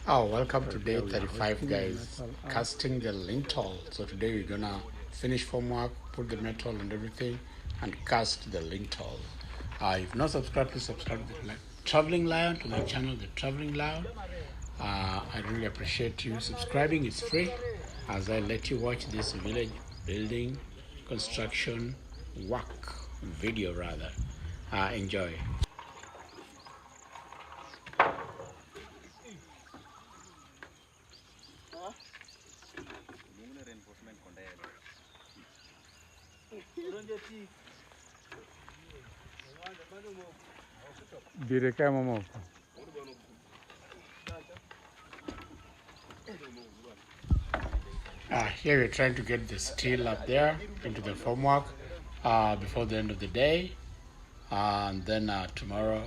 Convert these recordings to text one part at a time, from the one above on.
Oh, welcome to day 35, guys. Casting the lintel. So today we're gonna finish formwork, put the metal and everything, and cast the lintel. If not subscribed, please subscribe to the Traveling Lion, to my channel, The Traveling Lion. I really appreciate you subscribing. It's free, as I let you watch this village building, construction, work video rather. Enjoy. Here we're trying to get the steel up there into the formwork before the end of the day, and then tomorrow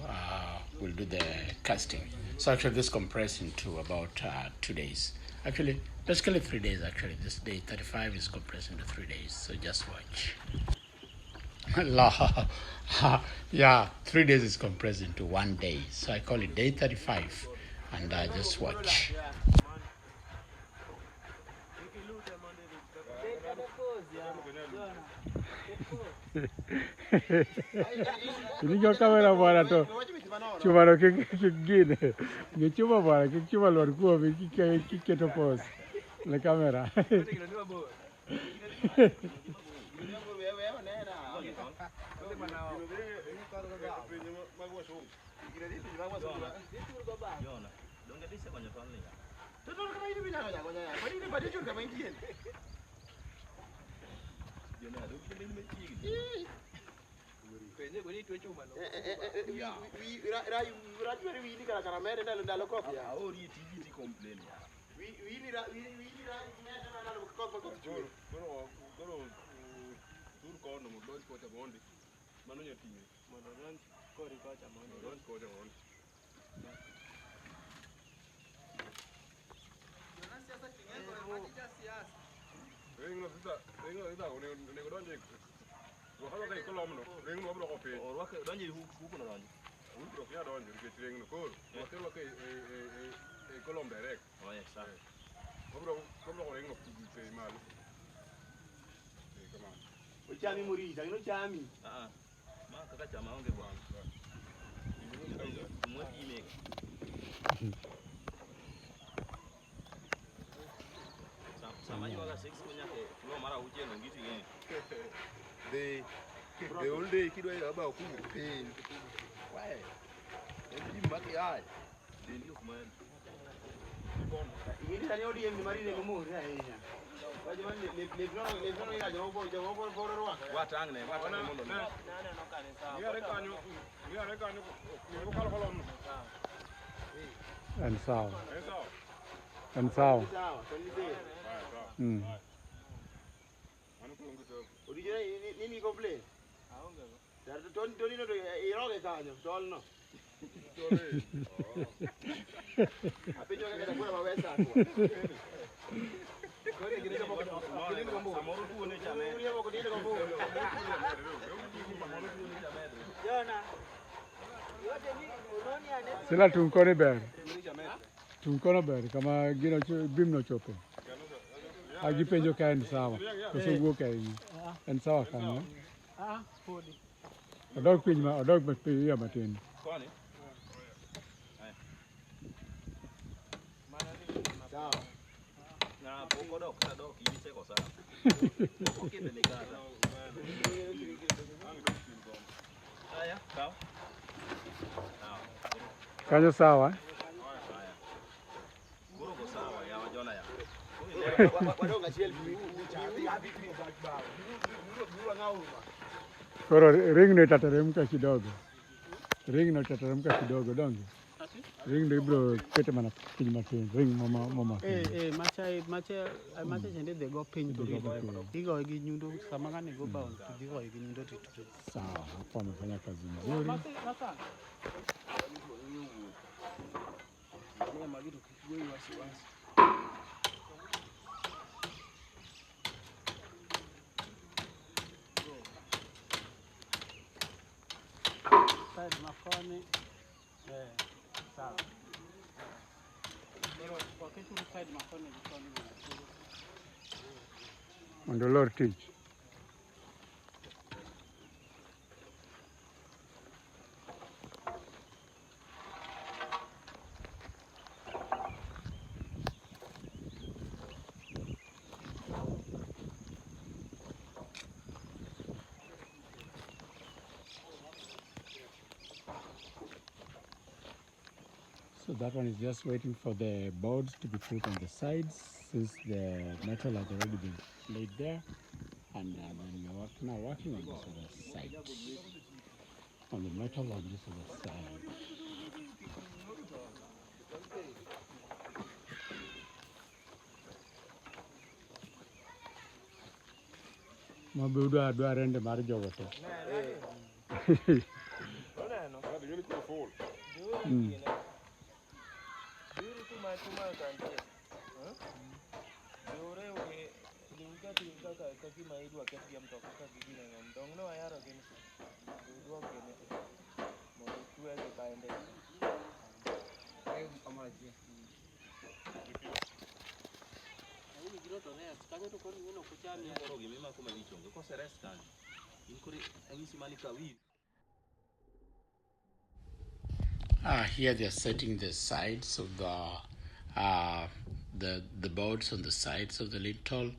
we'll do the casting. So actually this compressed into about 2 days. Actually, basically 3 days actually. This day 35 is compressed into 3 days, so just watch. Yeah, 3 days is compressed into 1 day, so I call it day 35, and just watch. Ini jo kamera bwana to chuma lo kingine ni chuma bwana kichuma lo kwa kiketo pose la kamera The old day kid way about who pain. Why? And you back eye. Then you man. You didn't know the marine no more. What you want what angle? and sao and sao Nini go play? Don't know the rock canyo, don't know. I think you're going to put my west side. sila tunkone ber kama gino bimno chope agi penjo ka en sawa koso wuok ahinya en sawa kanyo odog piny ma odog piyo matin kanyo sawa koro ring no itateremka kidogo donge ring no ibro kete mana piny matin ring mama macha chende de go piny to igo gi nyundo sama gane go bound to digo gi nyundo to sawa hapo amefanya kazi nzuri Side makoni. Sawa. Kwa kesho side makoni jikoni. On the Lord teach. So that one is just waiting for the boards to be put on the sides, since the metal has already been laid there, and then you're now working on this other side, on the metal on this other side. Mabudu adwa rende mar jogo te. Here they're setting the sides of the boards on the sides of the lintel,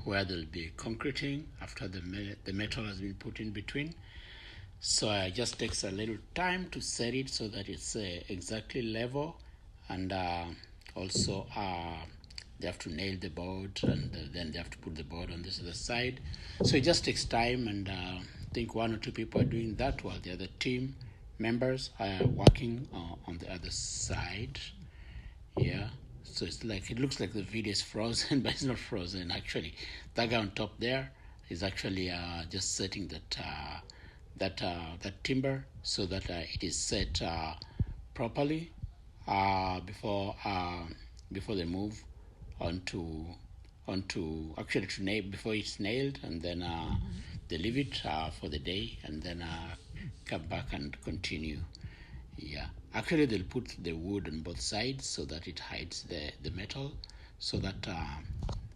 where there'll be concreting after the metal has been put in between. So it just takes a little time to set it so that it's exactly level, and also they have to nail the board, and then they have to put the board on this other side. So it just takes time, and I think one or two people are doing that while the other team members are working on the other side. Yeah, so it's like, it looks like the video is frozen, but it's not frozen actually. That guy on top there is actually just setting that timber so that it is set properly before they move onto actually to nail, before it's nailed, and then they leave it for the day, and then come back and continue. Yeah, actually they'll put the wood on both sides so that it hides the metal, so that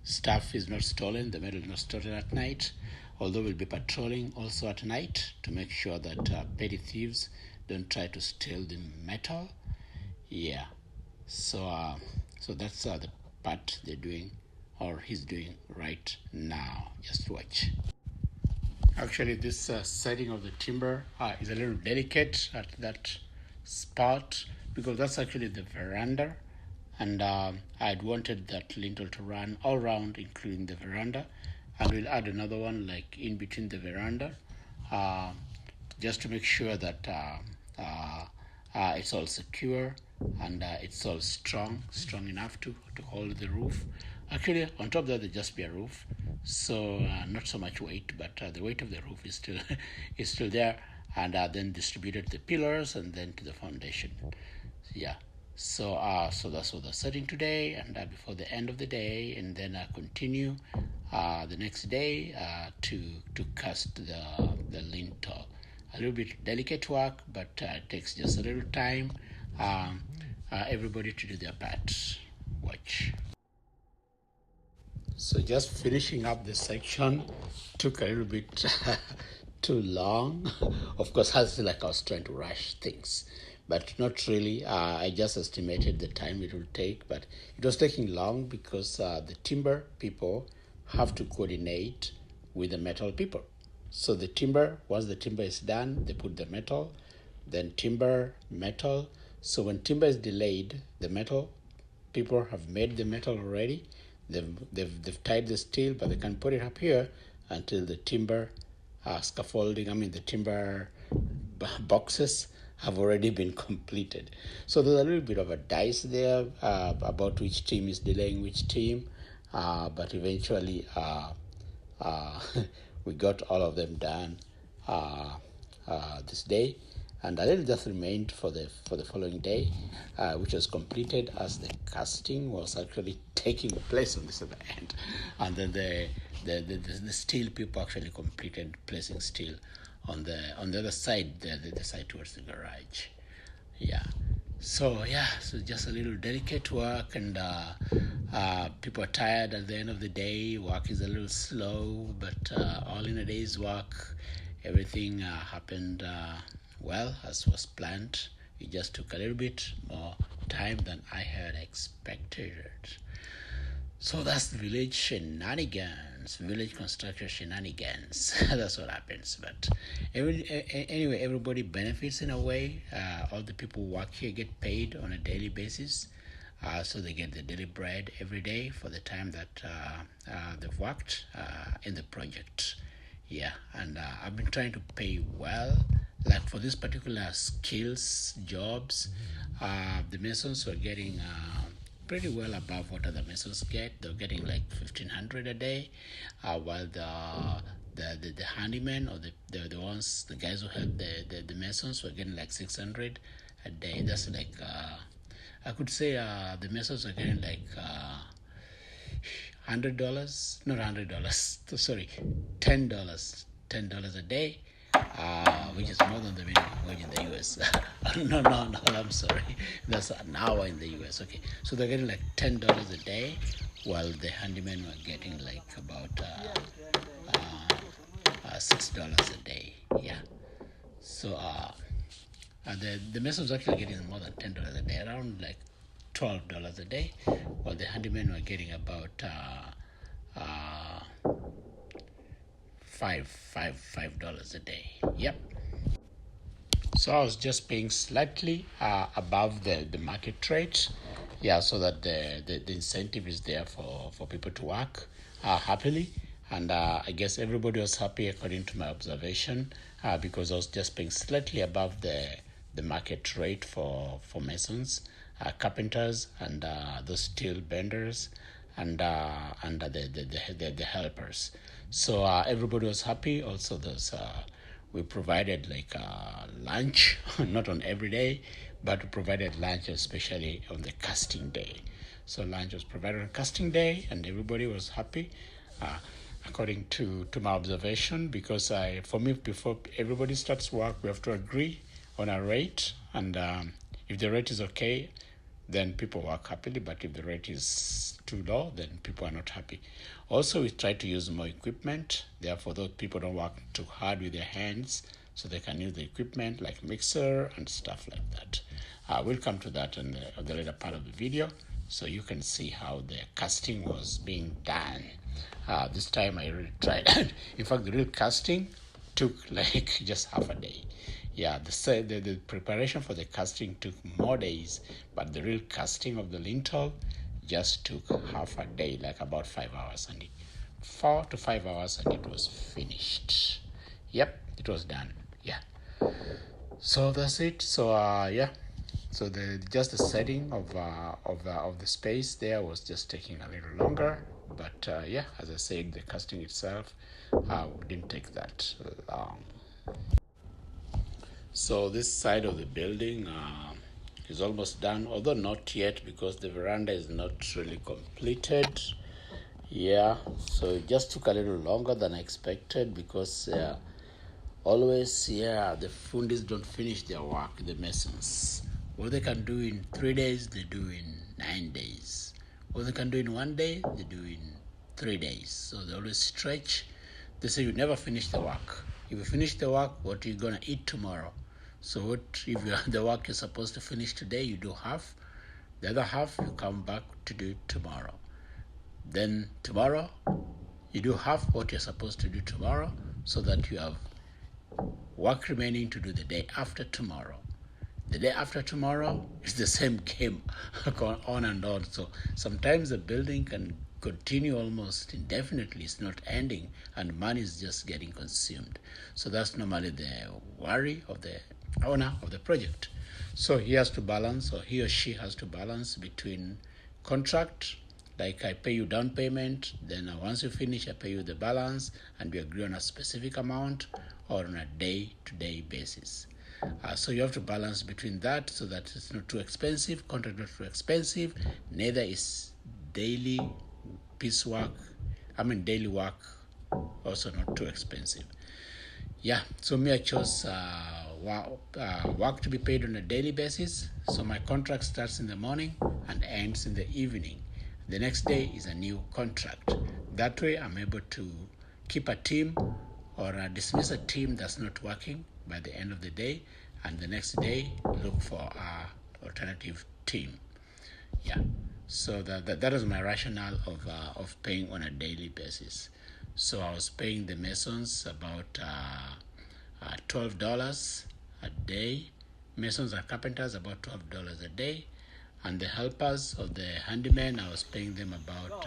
stuff is not stolen, the metal is not stolen at night. Although we'll be patrolling also at night to make sure that petty thieves don't try to steal the metal. Yeah, so that's the part they're doing, or he's doing right now. Just watch. Actually, this setting of the timber is a little delicate at that spot, because that's actually the veranda, and I'd wanted that lintel to run all around, including the veranda, and we'll add another one like in between the veranda, just to make sure that it's all secure, and it's all strong enough to hold the roof. Actually, on top of that, there'll just be a roof, so not so much weight, but the weight of the roof is still is still there, and then distributed the pillars and then to the foundation. Yeah. So that's what they're setting today, and before the end of the day, and then continue the next day to cast the lintel. A little bit delicate work, but it takes just a little time. Everybody to do their part. Watch. So just finishing up this section took a little bit too long. Of course, I feel like I was trying to rush things, but not really. I just estimated the time it would take, but it was taking long because the timber people have to coordinate with the metal people. So the timber, once the timber is done, they put the metal, then timber, metal. So when timber is delayed, the metal people have made the metal already. They've tied the steel, but they can put it up here until the timber scaffolding, the timber boxes have already been completed. So there's a little bit of a dice there about which team is delaying which team, but eventually we got all of them done this day, and a little just remained for the following day, which was completed as the casting was actually taking place on this other end, and then the steel people actually completed placing steel on the other side, the side towards the garage. Yeah. So just a little delicate work, and people are tired at the end of the day. Work is a little slow, but all in a day's work, everything happened well as was planned. It just took a little bit more time than I had expected. So that's the village shenanigans, village construction shenanigans. That's what happens. But anyway, everybody benefits in a way. All the people who work here get paid on a daily basis. So they get the daily bread every day for the time that they've worked in the project. Yeah, and I've been trying to pay well. Like for this particular skills jobs, the Masons were getting pretty well above what other Masons get. They're getting like 1,500 a day, while the handymen or the guys who help the Masons were getting like 600 a day. That's like I could say the Masons are getting like $100, not $100. Sorry, $10 a day, which is more than the minimum wage in the US. No, I'm sorry. That's an hour in the US. Okay, so they're getting like $10 a day, while the handymen were getting like about $6 a day. Yeah. So the Masons actually getting more than $10 a day, around like $12 a day, while the handymen were getting about $5 a day. Yep. So I was just paying slightly above the market rate, so that the incentive is there for people to work happily. And I guess everybody was happy according to my observation, because I was just paying slightly above the market rate for Masons, carpenters, and the steel benders, and the helpers. So everybody was happy. Also, we provided like lunch, not on every day, but we provided lunch especially on the casting day. So lunch was provided on casting day, and everybody was happy, according to my observation. Because for me, before everybody starts work, we have to agree on a rate, and if the rate is okay, then people work happily. But if the rate is too low, then people are not happy. Also, we try to use more equipment. Therefore, those people don't work too hard with their hands, so they can use the equipment like mixer and stuff like that. We'll come to that in the later part of the video, so you can see how the casting was being done. This time I really tried. In fact, the real casting took like just half a day. Yeah, the preparation for the casting took more days, but the real casting of the lintel just took half a day, like about 5 hours, and 4 to 5 hours, and it was finished. Yep, it was done. Yeah. So that's it. So so the setting of the space there was just taking a little longer, but as I said, the casting itself didn't take that long. So this side of the building is almost done, although not yet, because the veranda is not really completed. Yeah, so it just took a little longer than I expected, because always, the fundis don't finish their work, the masons. What they can do in 3 days, they do in 9 days. What they can do in 1 day, they do in 3 days. So they always stretch. They say you never finish the work. If you finish the work, what are you going to eat tomorrow? So what if the work you're supposed to finish today, you do half. The other half, you come back to do tomorrow. Then tomorrow, you do half what you're supposed to do tomorrow, so that you have work remaining to do the day after tomorrow. The day after tomorrow is the same game, on and on. So sometimes the building can continue almost indefinitely. It's not ending, and money is just getting consumed. So that's normally the worry of the owner of the project. So he has to balance, or he or she has to balance between contract, like I pay you down payment, then once you finish, I pay you the balance, and we agree on a specific amount, or on a day-to-day basis. So you have to balance between that, so that it's not too expensive, contract not too expensive, neither is daily work also not too expensive. Yeah, so me, I chose work to be paid on a daily basis. So my contract starts in the morning and ends in the evening. The next day is a new contract. That way, I'm able to keep a team or dismiss a team that's not working by the end of the day, and the next day look for a alternative team. Yeah, so that is my rationale of paying on a daily basis. So I was paying the masons about $12 a day. Masons and carpenters about $12 a day, and the helpers of the handymen, I was paying them about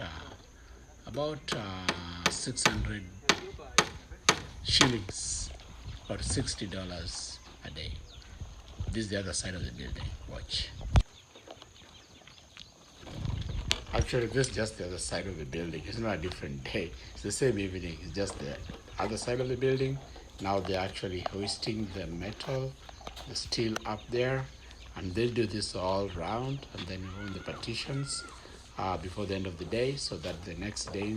600 shillings or $60 a day. This is the other side of the building. Watch. Actually, this is just the other side of the building. It's not a different day. It's the same evening. It's just the other side of the building. Now they're actually hoisting the metal, the steel up there, and they'll do this all round and then remove the partitions before the end of the day, so that the next day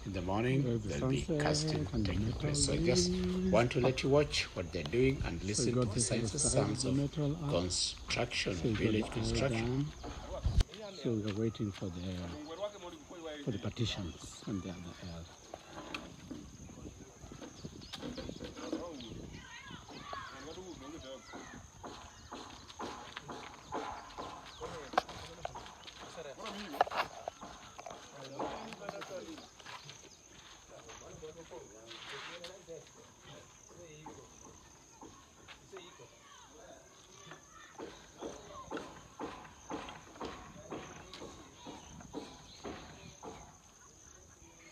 in the morning they'll be casting taking place. So I just want to let you watch what they're doing and listen to the sights and sounds of construction, village construction. So we're waiting for the partitions and the other air.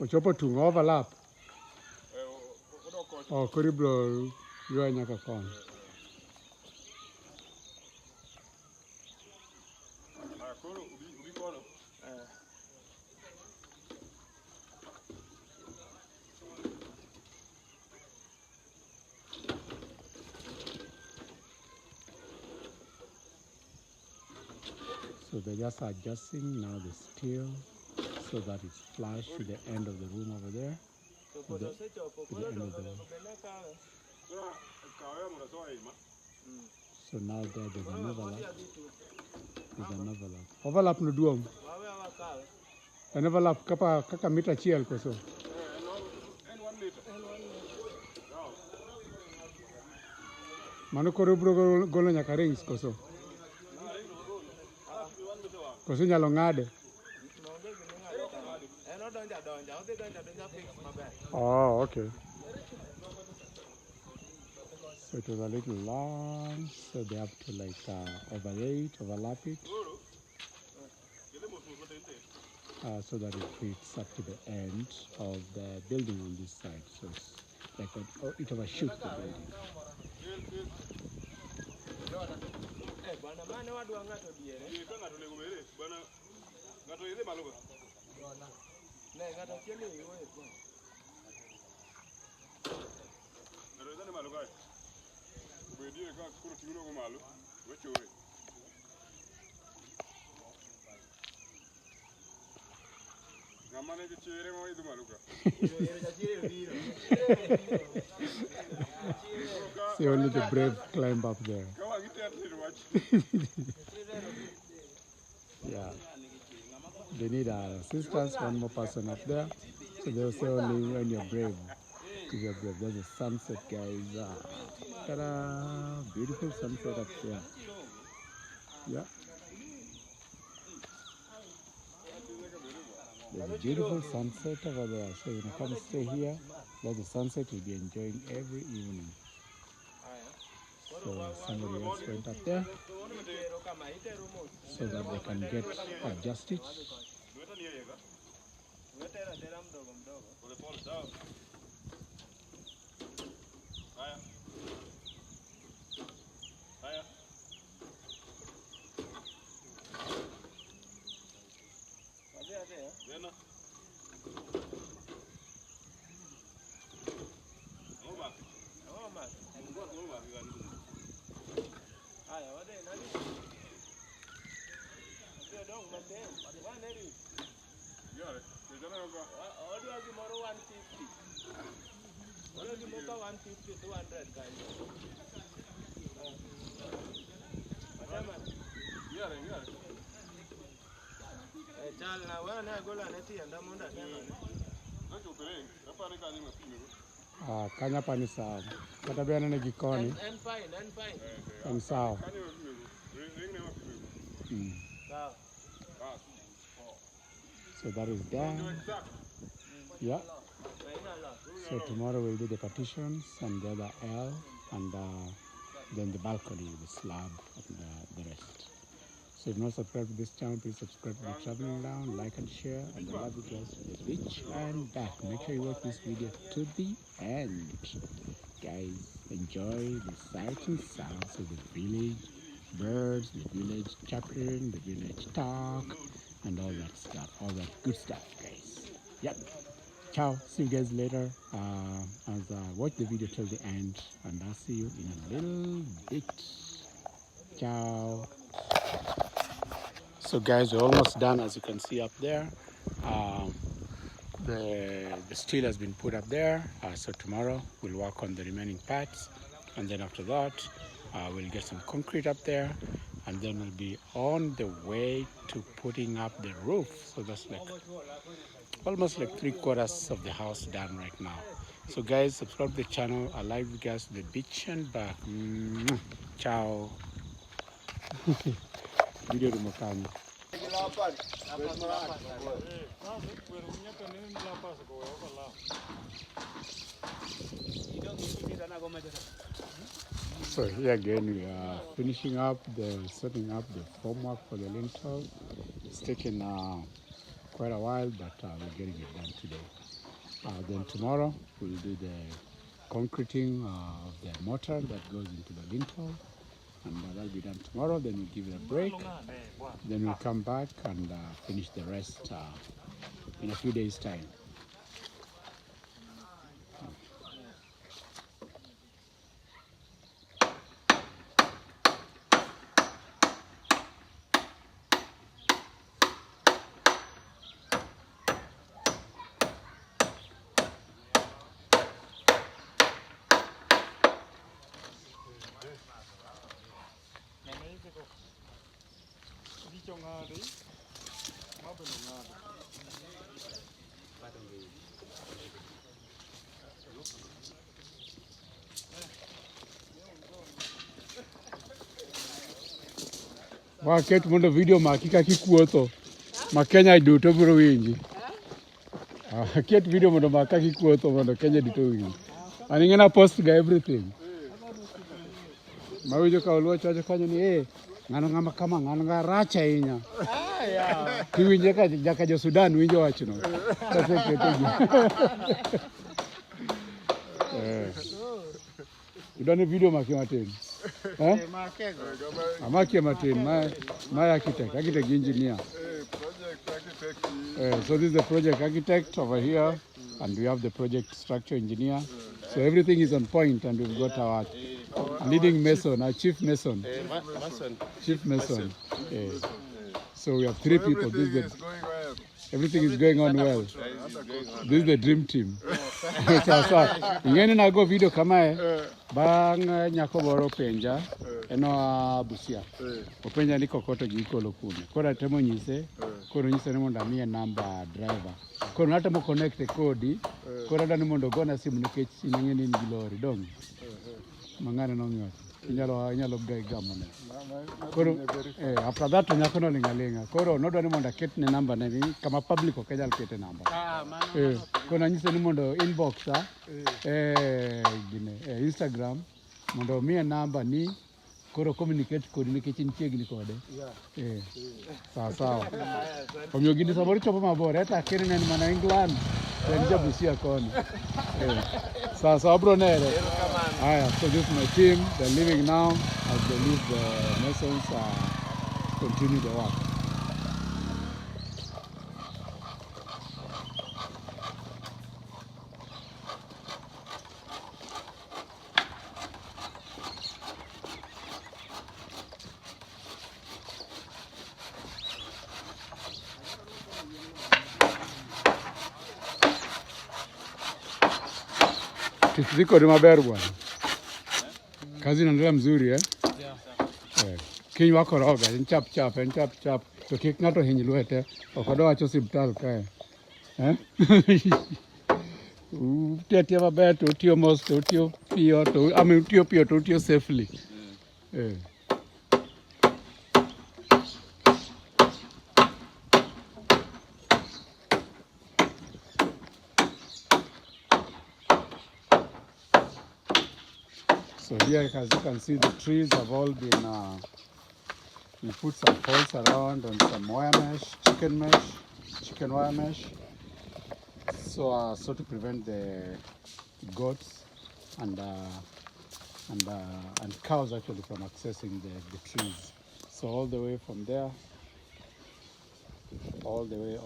Ochopo tung overlap. Oh, koribro yua nyaka kon. So they're just adjusting now the steel so that it's flush to the end of the room over there. To the end of the room. So now there's an overlap. There's an overlap. Overlap no duom. An overlap kaka mita chiel koso. Mano koro bro golo nyaka rings koso. Koso nyalo ngade. Oh, okay. So it was a little long, so they have to overlap it, so that it fits up to the end of the building on this side. So it's like it overshoots the building. See, only the brave climb up there. Yeah. They need assistance, one more person up there. So they'll say only when you're brave. If you're brave. There's a sunset, guys. Ta-da! Beautiful sunset up there. Yeah. There's a beautiful sunset over there. So you can come stay here. There's a sunset you'll be enjoying every evening. So somebody else went up there so that they can get adjusted. Kanya pani sawa. Kata bia nene gikoni. And sawa. So that is done. Yeah. So tomorrow we'll do the partitions and the other L and then the balcony, the slab and the rest. So if you're not subscribed to this channel, please subscribe to the Traveling Down, like and share, and I love you guys to the beach and back. Make sure you watch this video to the end. Guys, enjoy the sights and sounds of the village, birds, the village chirping, the village talk, and all that stuff, all that good stuff, guys. Yep. Ciao. See you guys later. Watch the video till the end, and I'll see you in a little bit. Ciao. So guys, we're almost done, as you can see up there. The steel has been put up there. So tomorrow we'll work on the remaining parts, and then after that we'll get some concrete up there, and then we'll be on the way to putting up the roof. So that's like almost like 3/4 of the house done right now. So guys, subscribe to the channel. I like you guys to the beach and back. Ciao. Video rumokani. So here again we are finishing up setting up the formwork for the lintel. It's taken quite a while, but we're getting it done today. Then tomorrow we'll do the concreting of the mortar that goes into the lintel, and that'll be done tomorrow. Then we'll give it a break. Then we'll come back and finish the rest in a few days' time. Waket mondo video maki kaki kuotho ma Kenya duto biro winji. Ket video mondo maki kaki kuotho mondo Kenya duto winji. Ani ngena post ga everything. Mawinjo ka oluo chacho kanyo ni ngano ngama kama ngano ga racha inya. Kiwinje ka jaka jo Sudan winjo wachno. Kase ketegi. Udane video maki matin. Amaki matin, my architect engineer. So this is the project architect over here, and we have the project structure engineer. So everything is on point, and we've got our leading mason, our chief mason. Chief mason. So we have 3 people. Everything is going on well. This is the dream team. Sasa, ingeni na go video kama bang nyako boro penja eno Busia. Openja ni kokoto gikolo kune. Kora temo nyise, koro nyise ni mondo amiye number driver. Koro nata mo connect kodi, kora dani mondo gona simu nikech ingeni ni gilori dong. Mangane no nyo. Inyalo gai gamane. Koro after that nyako no lingalinga. Koro nodwa ni mondo ket ne number ne kama public ok nyal kete number. Koro nyise ni mondo inbox Instagram mondo miye number ni koro communicate kodi nikech nichiegni kode. Sawa. Omiyo gini samoro chopo mabor eta kiri ne mana England en Busia koni. Sawa bro nere. So this is my team. They're leaving now as they leave the masons continue the work. Ziko ni maber bwana. Kazi inaendelea mzuri Yeah. Kiny wakoroga, en chap chap. To kik ng'ato hiny lwete, ok odwa wacho osiptal kae. Utiyo maber, to utiyo mos, to utiyo piyo, to utiyo safely. So here, as you can see, the trees have all been, we put some poles around and some wire mesh, chicken wire mesh, so to prevent the goats and cows actually from accessing the trees. So all the way from there, all the way.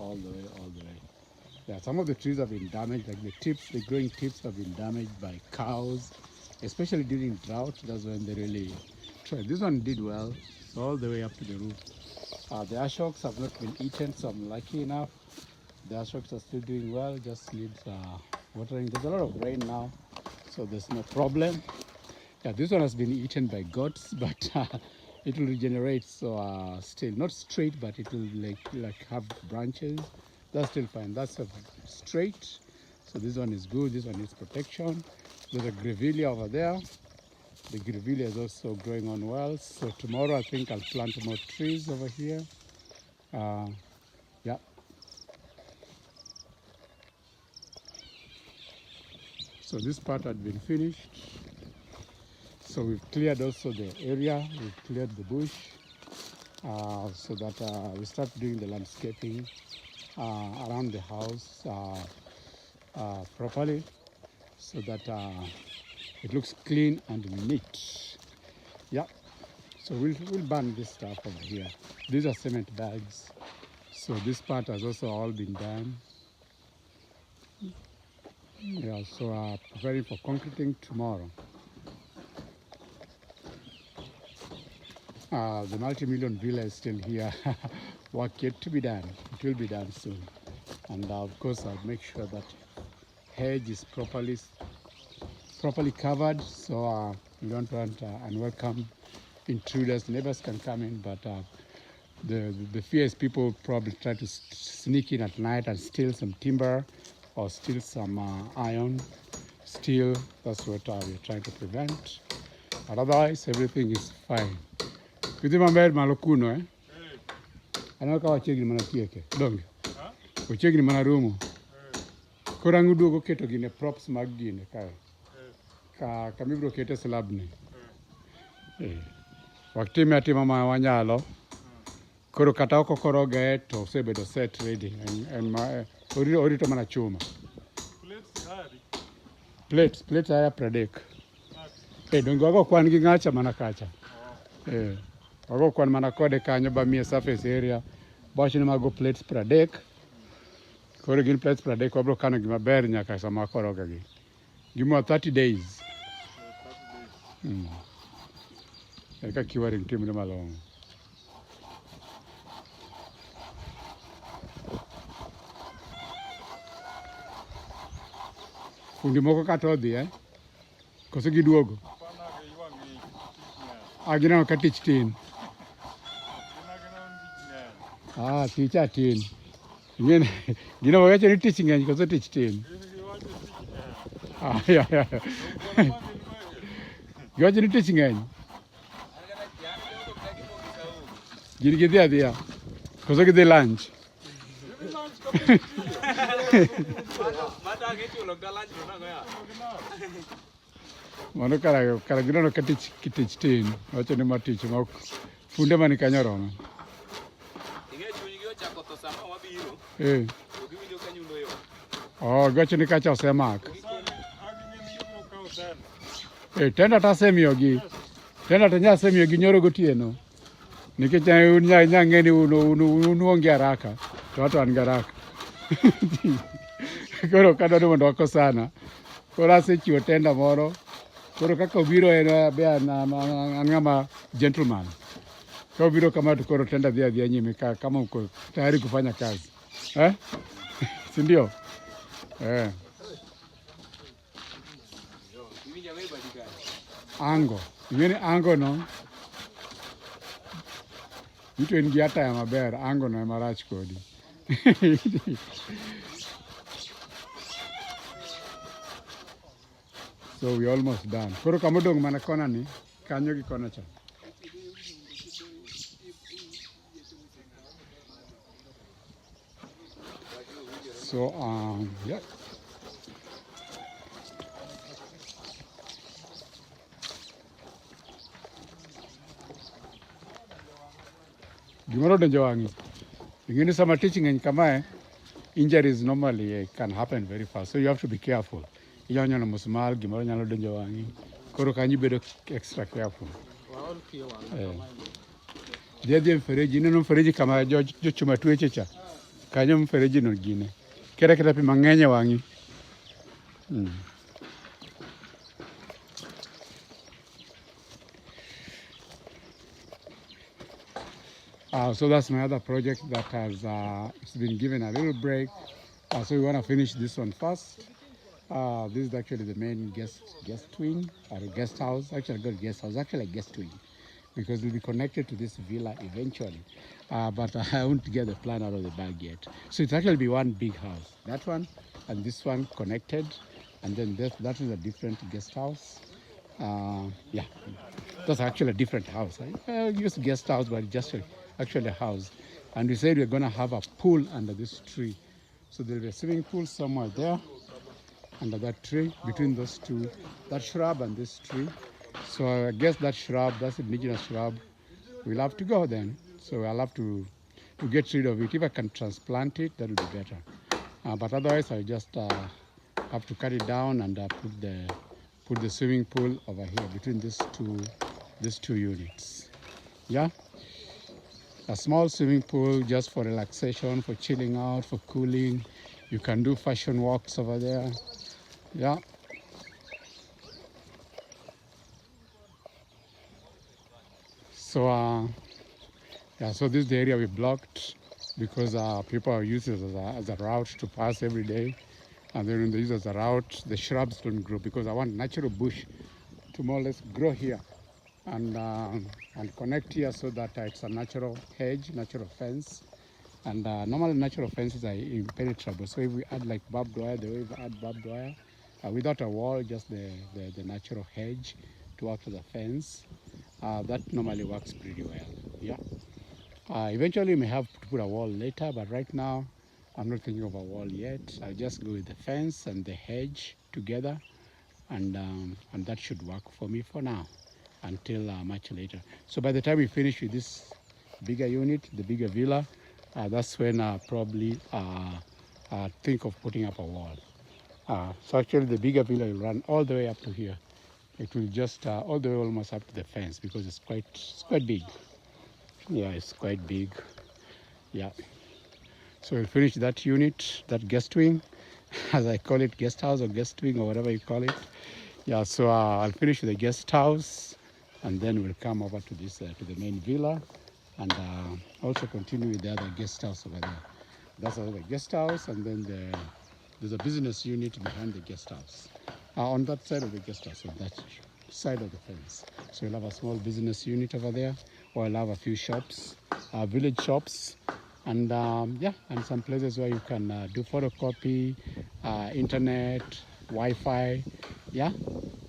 Yeah, some of the trees have been damaged, like the growing tips have been damaged by cows, especially during drought. That's when they really try. This one did well, so all the way up to the roof. The ashoks have not been eaten, so I'm lucky enough. The ashoks are still doing well, just needs watering. There's a lot of rain now, so there's no problem. Yeah, this one has been eaten by goats, but it will regenerate, so still not straight, but it will like have branches. That's still fine. That's straight, so this one is good. This one needs protection. There's a grevillea over there. The grevillea is also growing on well, so tomorrow I think I'll plant more trees over here. Yeah. So this part had been finished. So we've cleared also the area, we've cleared the bush, so that we start doing the landscaping around the house properly, so that it looks clean and neat. Yeah, so we'll burn this stuff over here. These are cement bags. So this part has also all been done. Yeah, so preparing for concreting tomorrow. The multi-million villa is still here. Work yet to be done. It will be done soon. And of course, I'll make sure that hedge is properly covered, so we don't want unwelcome intruders. Neighbors can come in, but the fear is people probably try to sneak in at night and steal some timber or steal some iron, steel. That's what we're trying to prevent. But otherwise, everything is fine. Kiti maber malokuno Ano ka wachegni mana tieke. Donge. Wachegni mana romo. Korangu duogo keto gine props mag gine kae. Kamibro kete slab ni. Waktime atima ma wanyalo. Koro kata oko koroge to osebedo set ready. Orito mana chuma. Plates haya pradek. Donge wago kwan gi ng'acha mana kacha. Wago kwan mana kode kanyo ba miye surface area. Bachni mago plates pradek. Koro gin plates pradek wabro kano gima ber nyaka sama koroga gi. Gimo 30 days. Eka kiwaring timne malongo. Fundi moko kata odhi koso giduogo. Ginano ka tich tin. Tich tin. Gino wacho ni tich ng'eny koso tich tin. Giwacho ni tich ng'eny. Gin gidhi adhiya koso gidhi lunch. Mano kara ginano ka tich tin. Wacho ni ma tich ma funde mani kanyo romo. Gwacho ni kacha osemak. Tenda tasemiyogi. Tenda to nyasemiyogi nyoro gotieno. Nikech nyang'eni unuonge haraka. To watu an garaka. Koro kadwani mondo wakosana. Koro asechiwo tenda moro. Koro kaka obiro an ng'ama gentleman. Kama obiro kama to koro tenda dhia nyime kama uko tayari kufanya kazi. Si ndio? ango. Ing'eni ango no, ito en gi ataya maber, ango no ema rach kodi. So we almost done. Koro kama odong' mana kona ni, kanyo gi kona cha. So yeah. Gimoro donjo wang'i. Ing'eni sama tich ng'eny kamae, injuries normally can happen very fast. So you have to be careful. Inyalo nyono musmal, gimoro nyalo donjo wang'i. Koro kanyo bedo extra careful. Dhiadhi mfereji, ineno mfereji kama jochuma tueche cha. Kanyo mfereji no gine. Kera pi mang'eny e wang'i. So that's my other project that has it's been given a little break. So we want to finish this one first. This is actually the main guest wing or guest house. Actually, not guest house, actually a guest wing, because we'll be connected to this villa eventually. But I won't get the plan out of the bag yet. So it's actually be one big house. That one and this one connected, and then that is a different guest house. Yeah, that's actually a different house. I use guest house, but just actually a house. And we said we're going to have a pool under this tree. So there'll be a swimming pool somewhere there under that tree, between those two, that shrub and this tree. So I guess that shrub, that's indigenous shrub, will have to go then. So I'll have to get rid of it. If I can transplant it, that would be better. But otherwise, I just have to cut it down and put the swimming pool over here between these two units. Yeah, a small swimming pool just for relaxation, for chilling out, for cooling. You can do fashion walks over there. Yeah. So so this is the area we blocked because people are using it as a route to pass every day. And then when they use it as a route, the shrubs don't grow, because I want natural bush to more or less grow here and connect here, so that it's a natural hedge, natural fence. And normally natural fences are impenetrable. So if we add like barbed wire, the way we add barbed wire, without a wall, just the natural hedge to act as a fence, that normally works pretty well. Yeah. Eventually we may have to put a wall later, but right now I'm not thinking of a wall yet. I'll just go with the fence and the hedge together, and that should work for me for now until much later. So by the time we finish with this bigger unit, the bigger villa, that's when probably think of putting up a wall. So actually the bigger villa will run all the way up to here. It will just all the way almost up to the fence, because it's quite big. Yeah, it's quite big. Yeah. So we'll finish that unit, that guest wing, as I call it, guest house or guest wing or whatever you call it. Yeah, so I'll finish the guest house, and then we'll come over to this to the main villa, and also continue with the other guest house over there. That's the guest house, and then there's a business unit behind the guest house. On that side of the guest house, on that side of the fence. So we'll have a small business unit over there, or I'll have a few shops, village shops, and yeah, and some places where you can do photocopy, internet, Wi-Fi, yeah,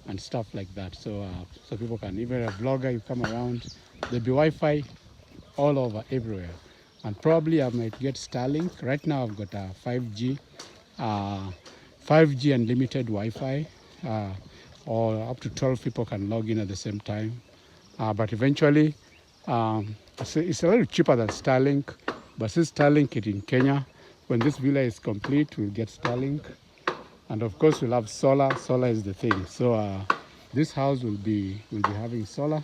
and stuff like that. So so people can, even a vlogger, you come around, there'll be Wi-Fi all over, everywhere. And probably I might get Starlink. Right now I've got a 5G unlimited Wi-Fi, or up to 12 people can log in at the same time. But eventually, it's a little cheaper than Starlink. But since Starlink is in Kenya, when this villa is complete, we'll get Starlink. And of course, we'll have solar. Solar is the thing. So this house will be having solar,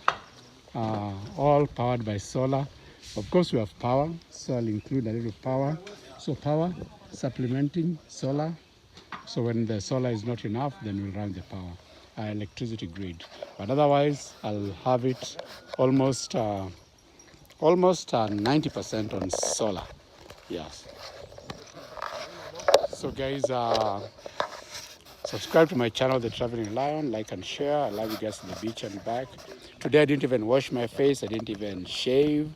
all powered by solar. Of course, we have power, so I'll include a little power. So power supplementing solar. So when the solar is not enough, then we'll run the power, electricity grid. But otherwise, I'll have it almost 90% on solar. Yes. So guys, so Subscribe to my channel, The Traveling Lion. Like and share. I love you guys to the beach and back. Today I didn't even wash my face. I didn't even shave.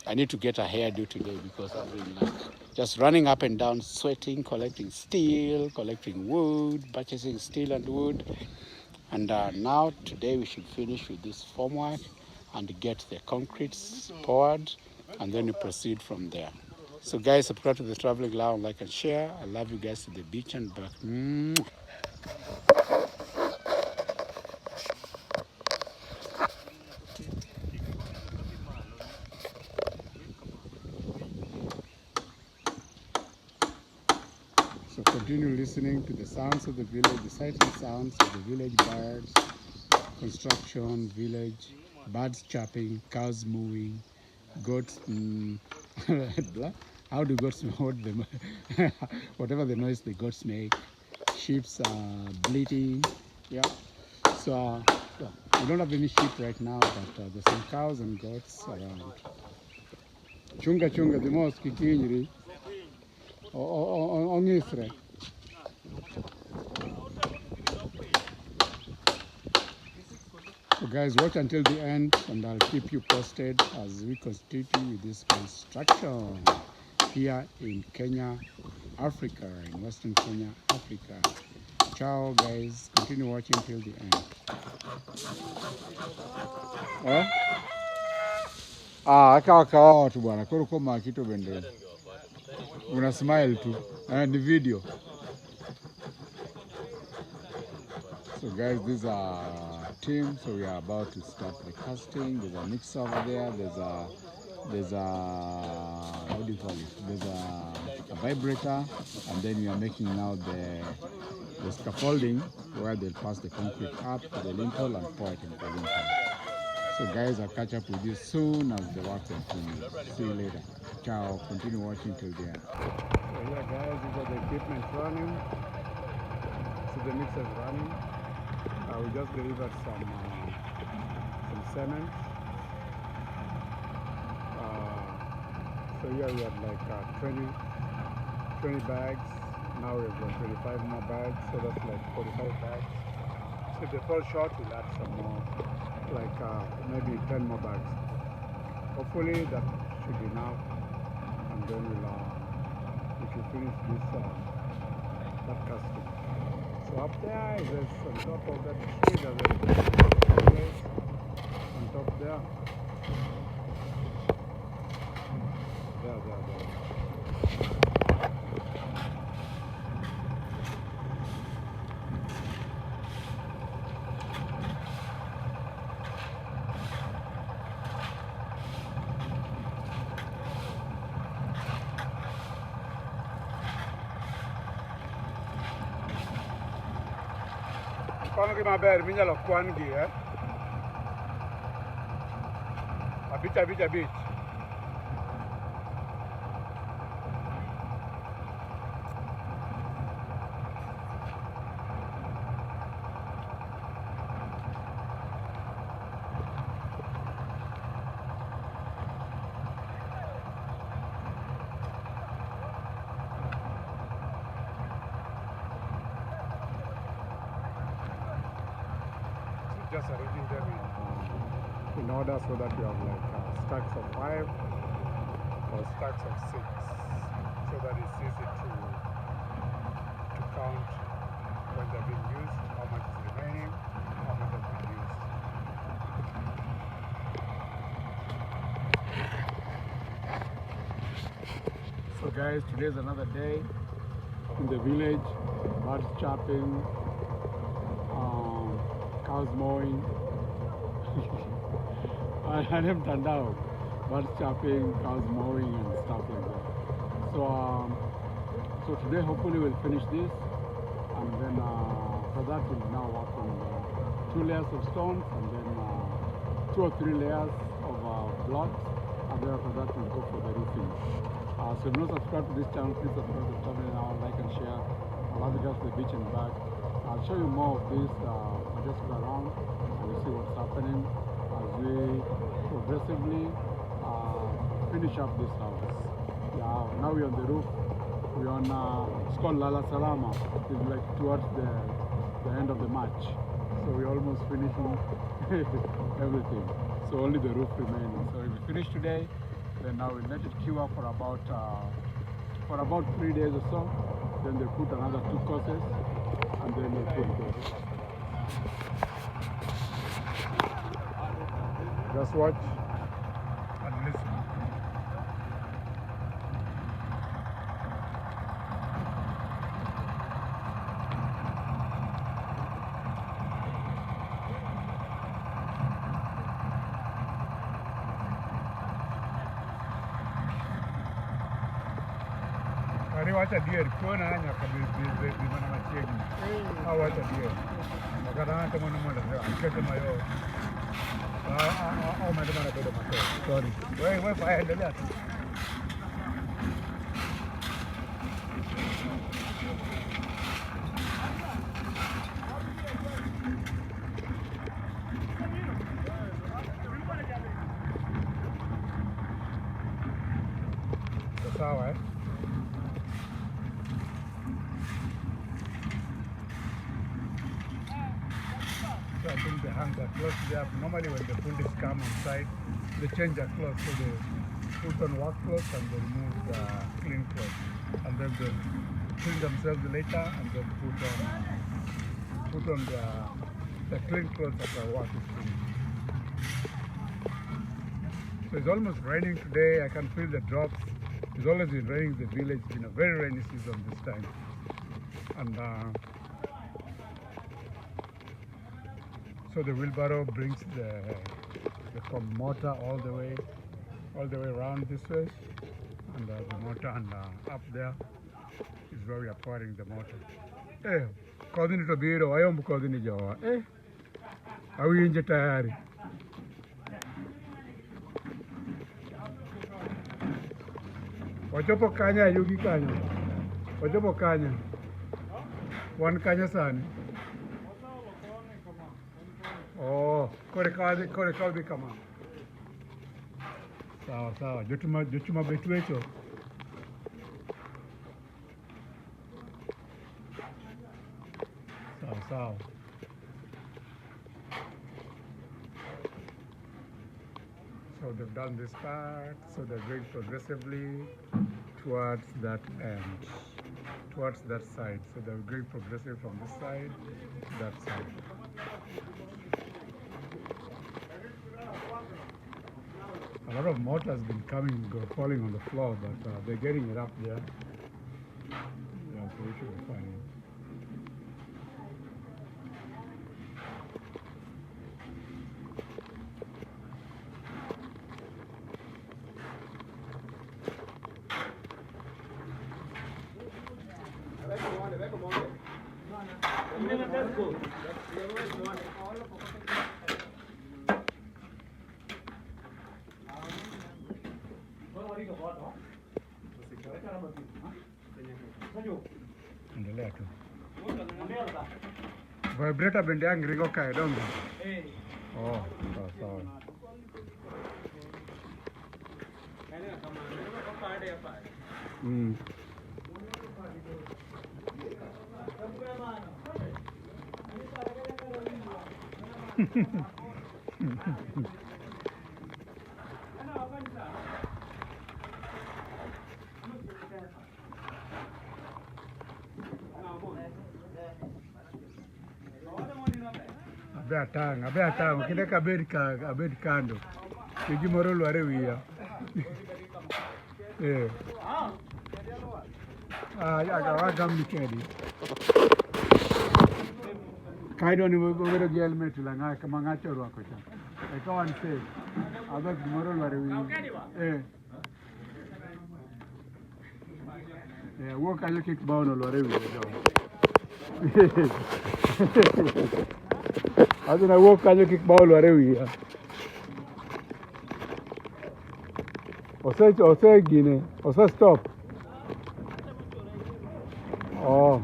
I need to get a hairdo today because I've been like just running up and down, sweating, collecting steel, collecting wood, purchasing steel and wood. And now today we should finish with this formwork and get the concretes poured, and then we proceed from there. So guys, subscribe to The Traveling Lion, like and share. I love you guys to the beach and back. So continue listening to the sounds of the village, the sighting sounds of the village birds, construction, village, birds chirping, cows mooing, goats. How do goats know whatever the noise the goats make? Sheep's bleating. Yeah. So we don't have any sheep right now, but there's some cows and goats around. Chunga chunga, the most kikinyri. On Israel. So guys, watch until the end and I'll keep you posted as we continue with this construction here in Kenya, Africa, in Western Kenya, Africa. Ciao guys, continue watching till the end. Akawa tu bwana, koro koma kitu bende. Una smile tu. And the video. So guys, these are team. So we are about to start the casting. There's a mixer over there. There's a what do you call it? There's a vibrator, and then we are making now the scaffolding where they'll pass the concrete up to the lintel and pour it in the lintel. So guys, I'll catch up with you soon as the work is finished. See you later. Ciao. Continue watching till the end. So yeah guys, we got the equipment running. So the mixer is running. We just delivered some cement. So here we have like 20 bags. Now we've got 25 more bags, so that's like 45 bags. So if they fall short, we'll add some more, like maybe 10 more bags. Hopefully that should be enough, and then we should finish this that casting. So up there is this, on top of that tree, there's a place on top there. There. Kono ki maber minyalo kwan gi abich. Just arranging them in order so that you have like stacks of 5 or stacks of 6, so that it's easy to count when they're being used, how much is remaining, how much has been used. So guys, today is another day in the village, birds chirping, cows mowing. I am turned out, birds chirping, cows mowing and stuff like that. So today hopefully we'll finish this, and then for that we'll now work on 2 layers of stones and then 2 or 3 layers of blocks, and then after that we'll go for the roofing. So if you're not subscribed to this channel, please subscribe to the channel now, like and share. I love you guys to the beach and back. I'll show you more of this. I'll just go around and we'll see what's happening as we progressively finish up this house. Yeah, now we're on the roof. We're on, it's called Lala Salama. It's like towards the the end of the match. So we're almost finishing everything. So only the roof remaining. So if we finish today, then now we'll let it queue up for about 3 days or so. Then they put another 2 courses, and then they put it. Just watch and listen. Kari wacha dier kuona nyaka bi mana machiegni. Ah wacha dier. Makata ng'ato mondo akete mayo. Medo mana bedo matek. Sorry. We endelea tu. Sawa So I think they hang their clothes there. Normally when the police come on site, they change their clothes. So they put on work clothes and they remove the clean clothes. And then they clean themselves later and then put on the clean clothes after work is finished. So it's almost raining today. I can feel the drops. It's always been raining in the village. It's been a very rainy season this time. And so the wheelbarrow brings the mortar all the way around this way, and the mortar and up there is where we are pouring the mortar. Eh, kodini to biro, ayombo kodini jowa. Eh, awinje tayari. Wachopo kanya yugi kanya. Wachopo kanya. Wan kanya sani. Oh, kore kaudi kama. Sawa. Jotuma betu echo. Sawa. So they've done this part, so they're going progressively towards that end, towards that side. So they're going progressively from this side to that side. A lot of mortar has been falling on the floor, but they're getting it up there. Yeah, so we should be fine. Endelea tu. Vibrator bende yangu ringo kae dongo. Oh, sawa. Abe atang, kinde abed kando. Gimoro lware wiya. Agam kedi. Kaido ni wogero gi helmet la nga kama ngacho rwako cha. Eka wan safe. Abe gimoro lware wiya. Wo kanyo kik baono lware wiya jo. Aduna wo kanyo kik bao lware wiya. Ose gine, ose stop. Oh.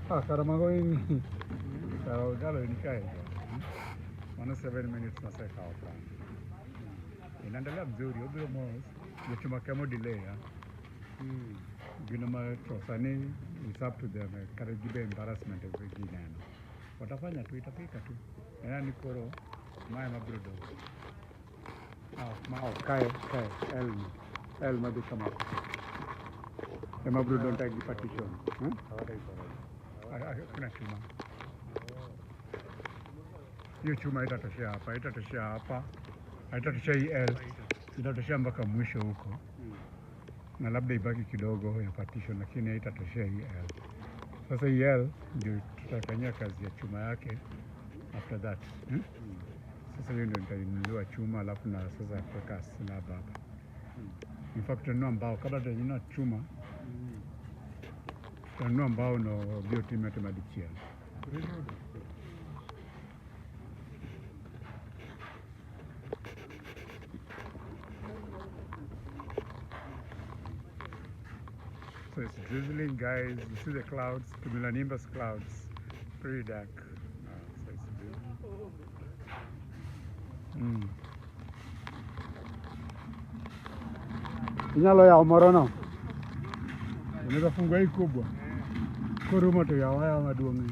Karamago ini. Galo ini kai. 7 minutes na sasa hapa. Inaendelea vizuri, obvio mos. Yochuma kama delay. Ginama Trosani, it's up to them. Karajibe embarrassment of Ginano. Watafanya tu itapika tu. Yani koro maya mabrudo. Kai El madi kama. Mabrudo ntagi partition. Kuna chuma. Hiyo chuma itatoshea hapa. Haitatoshea hii L. Itatoshea mpaka mwisho huko. Na labda ibaki kidogo ya partition, lakini haitatoshea hii L. Sasa hii L ndio tutafanyia kazi ya chuma yake after that. Sasa hiyo ndio nitainunua chuma, alafu na sasa kuweka slab hapa. In fact tutanunua mbao kabla tutanunua chuma. Tutanunua mbao no BOT mathematical. So it's drizzling, guys. You see the clouds, cumulonimbus clouds, pretty dark. So it's beautiful. Inyalo ya morono. Unaweza fungua hii kubwa. Korumo to ya waya maduong'.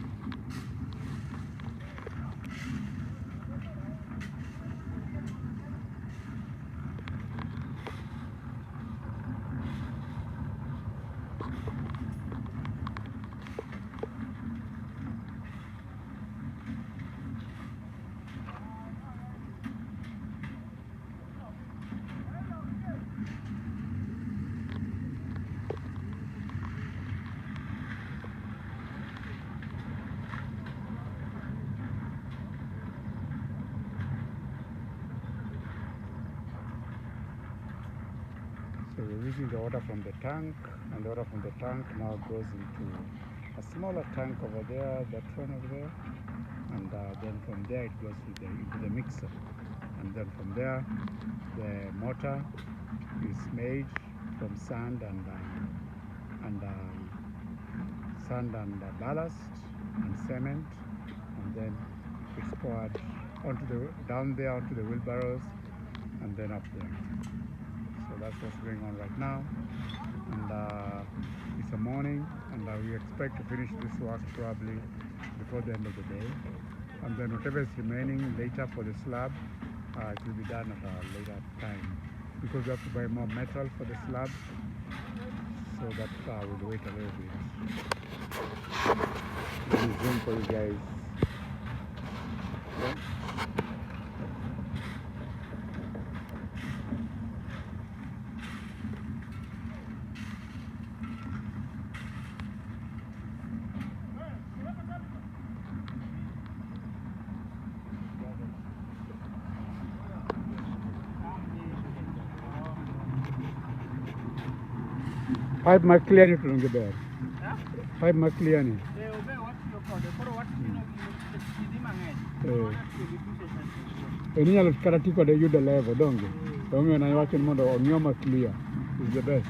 So we're using the water from the tank, and the water from the tank now goes into a smaller tank over there, that one over there, and then from there it goes into the mixer, and then from there the mortar is made from sand and ballast and cement, and then it's poured down there onto the wheelbarrows, and then up there. So that's what's going on right now, and it's a morning, and we expect to finish this work probably before the end of the day, and then whatever is remaining later for the slab, it will be done at a later time, because we have to buy more metal for the slab, so that we'll wait a little bit. Let me zoom for you guys. Yeah. 5 mark clear ni tulunge ber. 5 mark clear ni. Ini nyalo karati kode yudo level donge. Omiyo na iwacho ni mondo onyoma clear is the best.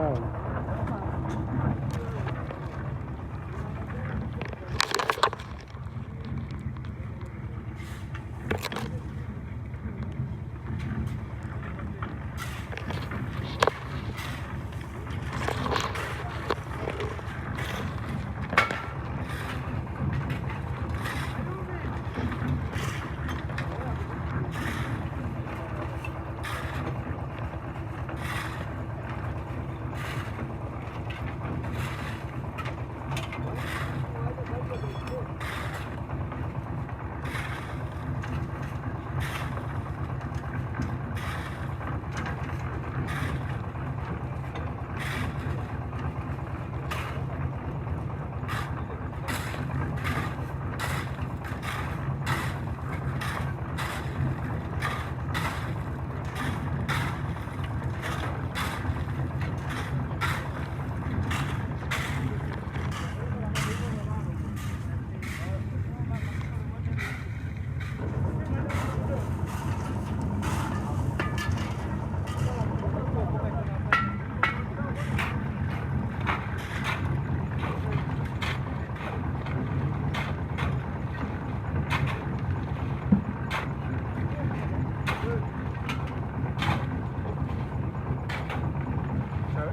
sawa.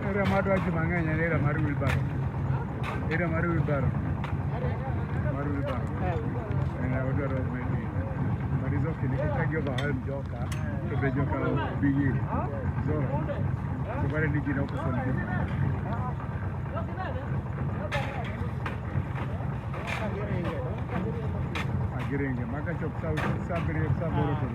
Area madu aji manganya ni area maru wilbaro. Area maru wilbaro. Maru wilbaro. And I would rather maybe. But it's okay. You can take your home joka to be joka bigi. Zora. So very little no person. Agirenge. Maka chok sabri saboro to.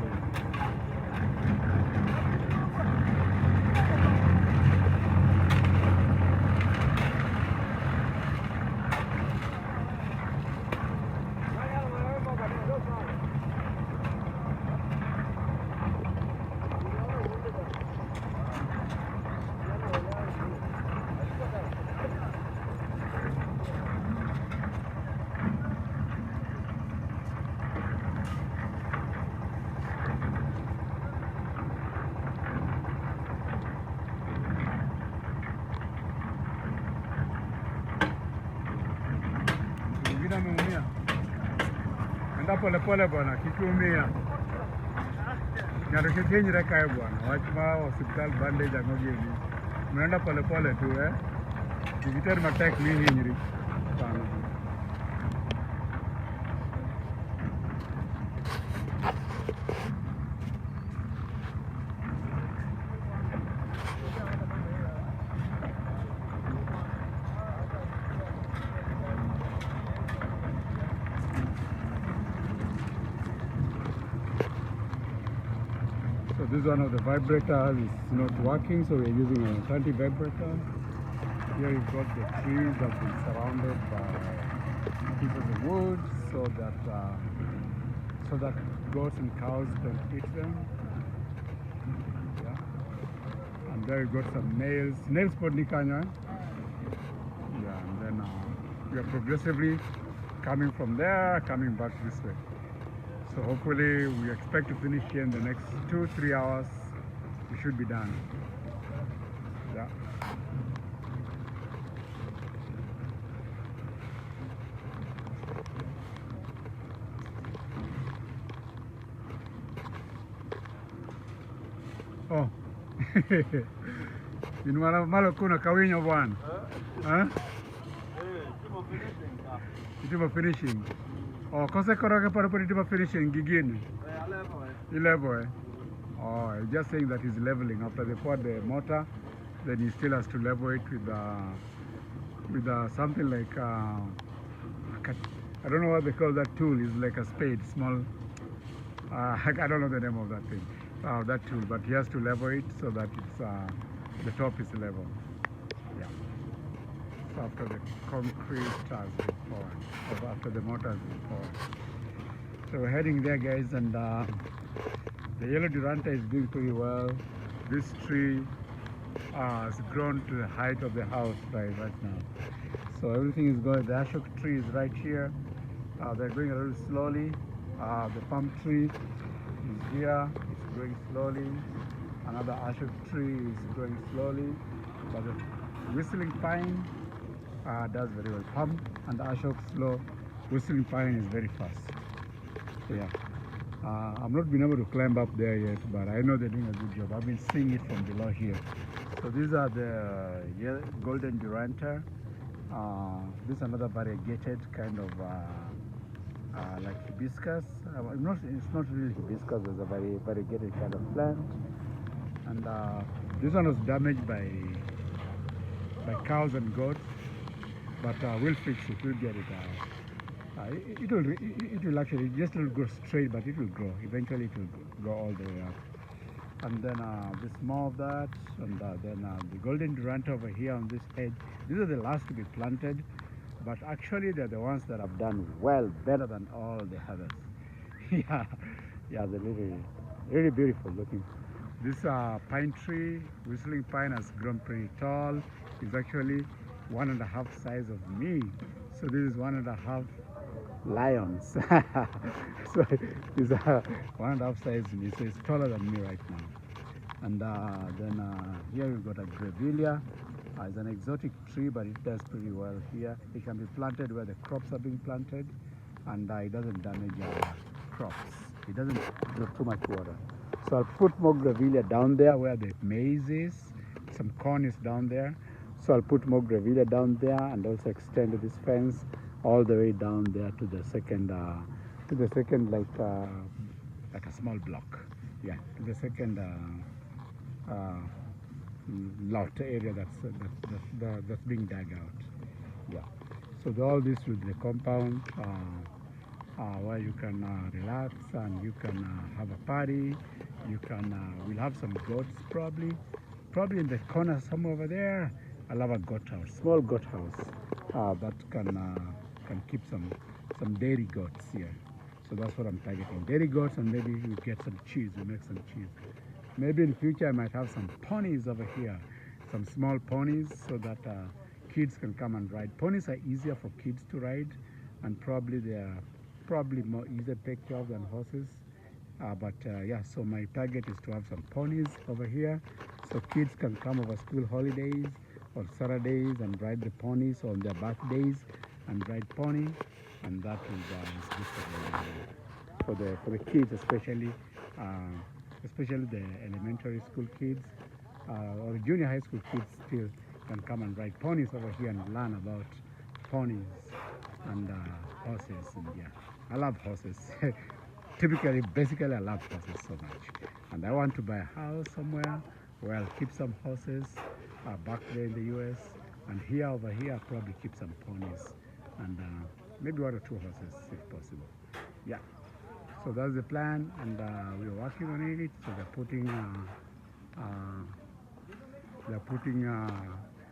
Ameumia. Enda pole pole bwana, kikiumia. Nyaro kikinyira kae bwana. Wachuma hospital bandage angogeni. Mnaenda pole pole tu Digital matek ni hinyiri. Sana. So this one of the vibrators is not working, so we're using an alternative vibrator. Here you've got the trees that have been surrounded by pieces of wood so that goats and cows don't eat them. Yeah. And there you've got some nails. Nails for Nikanya. Yeah, and then we are progressively coming from there, coming back this way. So hopefully we expect to finish here in the next 2-3 hours. We should be done. Yeah. Oh. You know, malo kuna kawinyo bwana. Huh? Itimo finishing. Oh, kose koroge para itimo finishing gigini. 11. Oh, he's just saying that he's leveling after they poured the mortar. Then he still has to level it with something like I don't know what they call that tool. It's like a spade, small. I don't know the name of that thing. That tool, but he has to level it so that it's the top is level. Yeah. So after the concrete has been poured, or after the mortar has been poured. So we're heading there, guys, and the yellow duranta is doing pretty well. This tree has grown to the height of the house right now. So everything is going. The ashok tree is right here. They're going a little slowly. The palm tree is here. It's growing slowly. Another ashok tree is growing slowly. But Whistling pine does very well. Palm and ashok slow. Whistling pine is very fast. Yeah. I'm not been able to climb up there yet, but I know they're doing a good job. I've been seeing it from below here. So these are the golden duranta. This is another variegated kind of like hibiscus. It's not really hibiscus, it's a variegated kind of plant. And this one was damaged by cows and goats, but we'll fix it. We'll get it out. It will actually just will go straight, but it will grow. Eventually, it will grow all the way up. And then this more of that, and then the golden duranta over here on this edge. These are the last to be planted, but actually they're the ones that have done well, better than all the others. Yeah, they're really beautiful looking. This pine tree, whistling pine, has grown pretty tall. It's actually 1.5 size of me. So this is 1.5 lions. So it's 1.5 size me. So it's taller than me right now. And then here we've got a grevillea. It's an exotic tree, but it does pretty well here. It can be planted where the crops are being planted, and it doesn't damage crops. It doesn't draw too much water. So I'll put more grevillea down there where the maize is. Some corn is down there. So I'll put more grevillea down there and also extend this fence all the way down there to the second like a small block. Yeah, to the second lot area that's being dug out. Yeah. So all this with the compound where you can relax and you can have a party. You can we'll have some goats probably in the corner somewhere over there. I'll have a goat house, small goat house that can keep some dairy goats here. So that's what I'm targeting. Dairy goats, and maybe we get some cheese. We make some cheese. Maybe in future I might have some ponies over here, some small ponies, so that kids can come and ride. Ponies are easier for kids to ride, and probably they are more easier to take care of than horses. Yeah, so my target is to have some ponies over here, so kids can come over school holidays or Saturdays and ride the ponies on their birthdays and ride pony, and that is good for the kids, especially the elementary school kids or junior high school kids still can come and ride ponies over here and learn about ponies and horses. And yeah, I love horses. Basically I love horses so much, and I want to buy a house somewhere where I'll keep some horses back there in the US, and over here I'll probably keep some ponies and maybe 1 or 2 horses if possible. Yeah. So that's the plan, and we're working on it. So they're putting,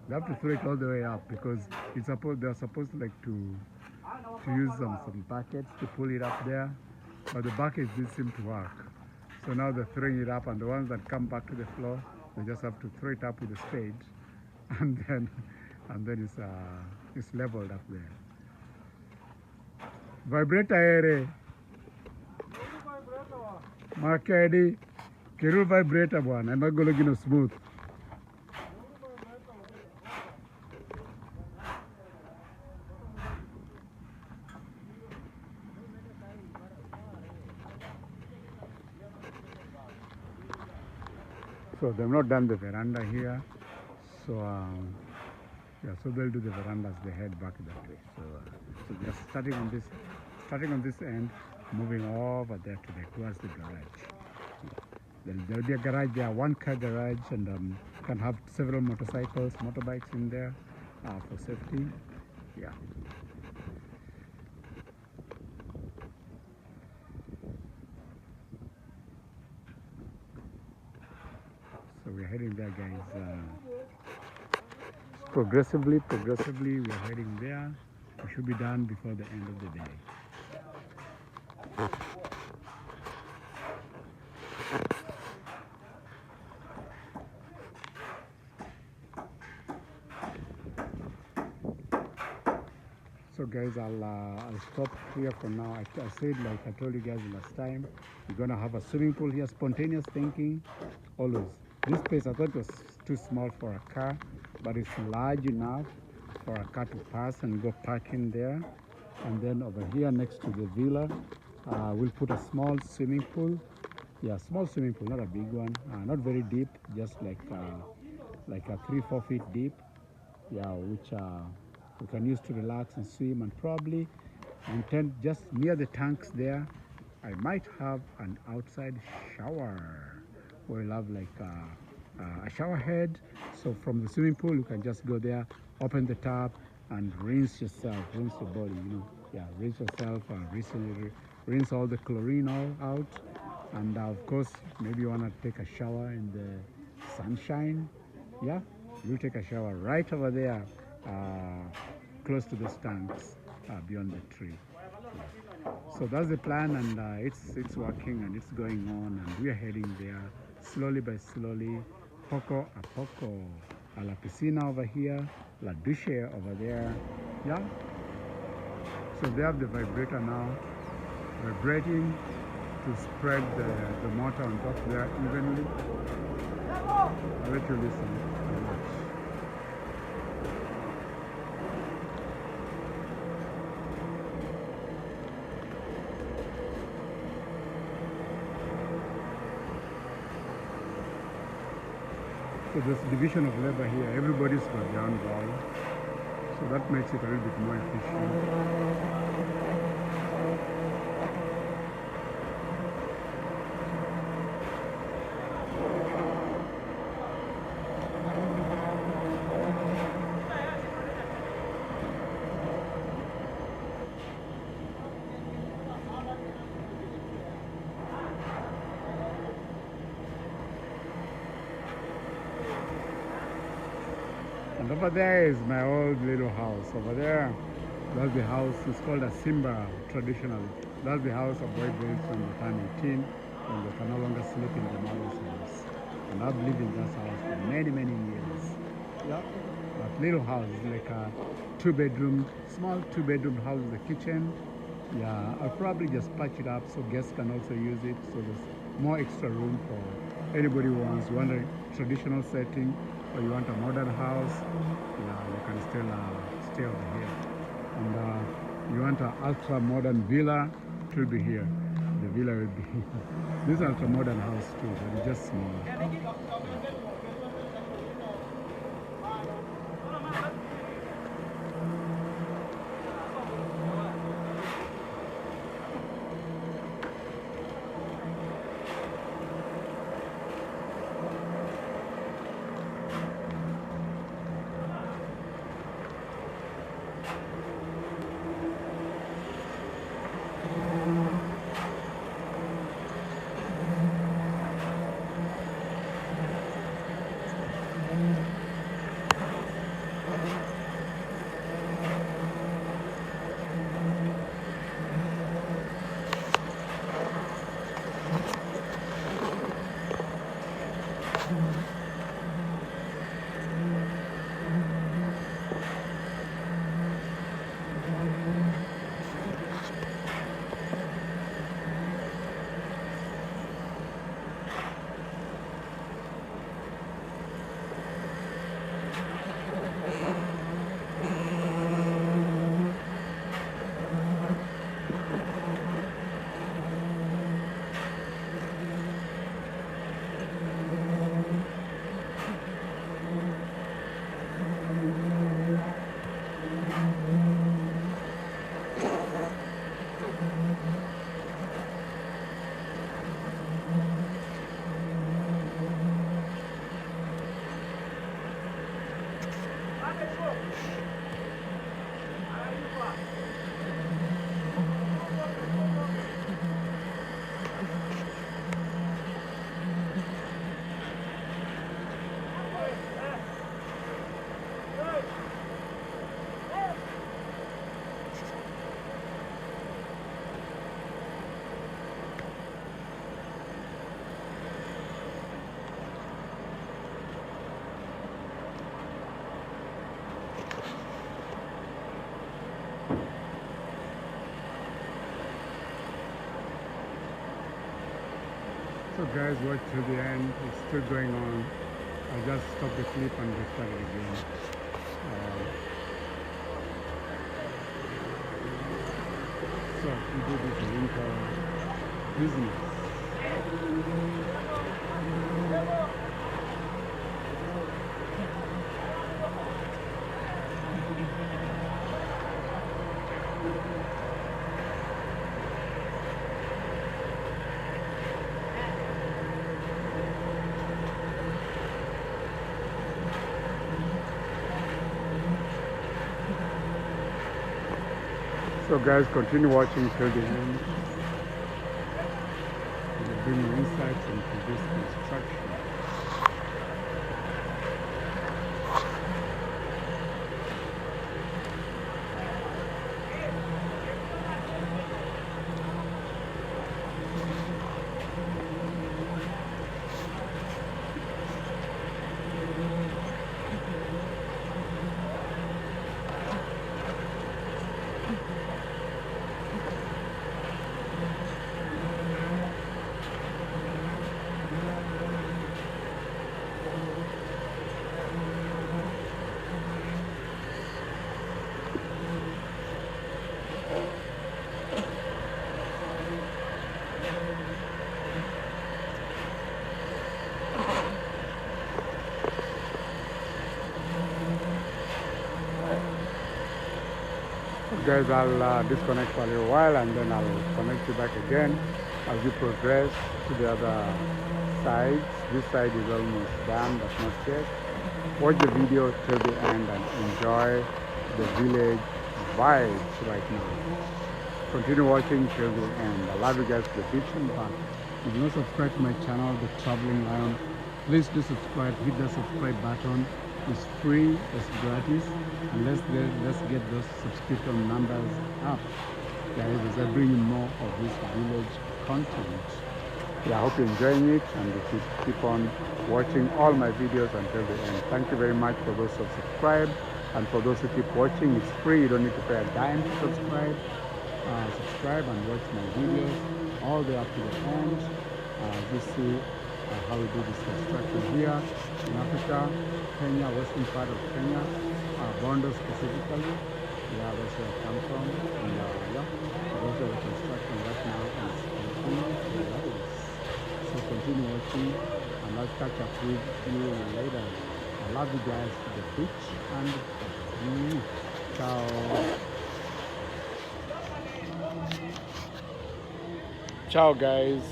they have to throw it all the way up because they're supposed to use some buckets to pull it up there, but the buckets didn't seem to work. So now they're throwing it up, and the ones that come back to the floor, they just have to throw it up with a spade, and then it's leveled up there. Vibrator. Makedi, Kiru vibrator bwana, magolo gino smooth. So they've not done the veranda here. So yeah, so they'll do the veranda as they head back that way. So just starting on this end, moving over there towards the garage. There'll be a garage there, 1-car garage, and can have several motorbikes in there for safety. Yeah. So we're heading there, guys. Progressively, we're heading there. We should be done before the end of the day. So guys, I'll stop here for now. I said, like I told you guys last time, we're gonna have a swimming pool here. Spontaneous thinking, always. This place I thought was too small for a car, but it's large enough for a car to pass and go park in there. And then over here next to the villa, we'll put a small swimming pool. Yeah, small swimming pool, not a big one, not very deep, just like a 3-4 feet deep. Yeah, which we can use to relax and swim, and probably intend just near the tanks there. I might have an outside shower. We'll have like a shower head. So from the swimming pool, you can just go there, open the tap, and rinse yourself, rinse your body. Yeah, rinse yourself, rinse all the chlorine all out. And of course, maybe you want to take a shower in the sunshine. Yeah, you take a shower right over there, close to the tanks, beyond the tree. So that's the plan, and it's working and it's going on, and we are heading there slowly by slowly, poco a poco. La piscina over here, la douche over there. Yeah. So they have the vibrator now, vibrating to spread the motor on top there evenly. I'll let you listen and watch. So there's division of labor here. Everybody's got their own role. So that makes it a little bit more efficient. And over there is my old little house. Over there, that's the house. It's called a Simba traditionally. That's the house of boy boys when they turn 18 and they can no longer sleep in their mother's house. And I've lived in that house for many, many years. Yeah. That little house is like a small two-bedroom house with a kitchen. Yeah, I'll probably just patch it up so guests can also use it. So there's more extra room for anybody who wants. You want a traditional setting, or you want a modern house, you can still stay over here. And you want an ultra modern villa, it will be here. The villa will be here. This is ultra modern house too, but it's just small. So guys, watch till the end. It's still going on. I'll just stop the clip and restart it again. So we do this Lintel business. So guys, continue watching till the end. We'll bring you insights into this construction. Guys, I'll disconnect for a little while and then I'll connect you back again as we progress to the other sides. This side is almost done, but not yet. Watch the video till the end and enjoy the village vibes right now. Continue watching till the end. I love you guys to the beach and back. If you're not subscribed to my channel, The Traveling Lion, please do subscribe. Hit the subscribe button. It's free, it's gratis, and let's get those subscription numbers up, guys, as I bring you more of this village content. Yeah, I hope you're enjoying it, and you keep on watching all my videos until the end. Thank you very much for those who subscribe, and for those who keep watching. It's free, you don't need to pay a dime to subscribe. Subscribe and watch my videos all the way up to the end. You see how we do this construction here in Africa, Kenya, western part of Kenya, Bondo specifically. Yeah, that's where I come from. And yeah, that's where the construction right now is continuing. So continue watching and I'll catch up with you later. I love you guys to the beach and ciao. Ciao guys.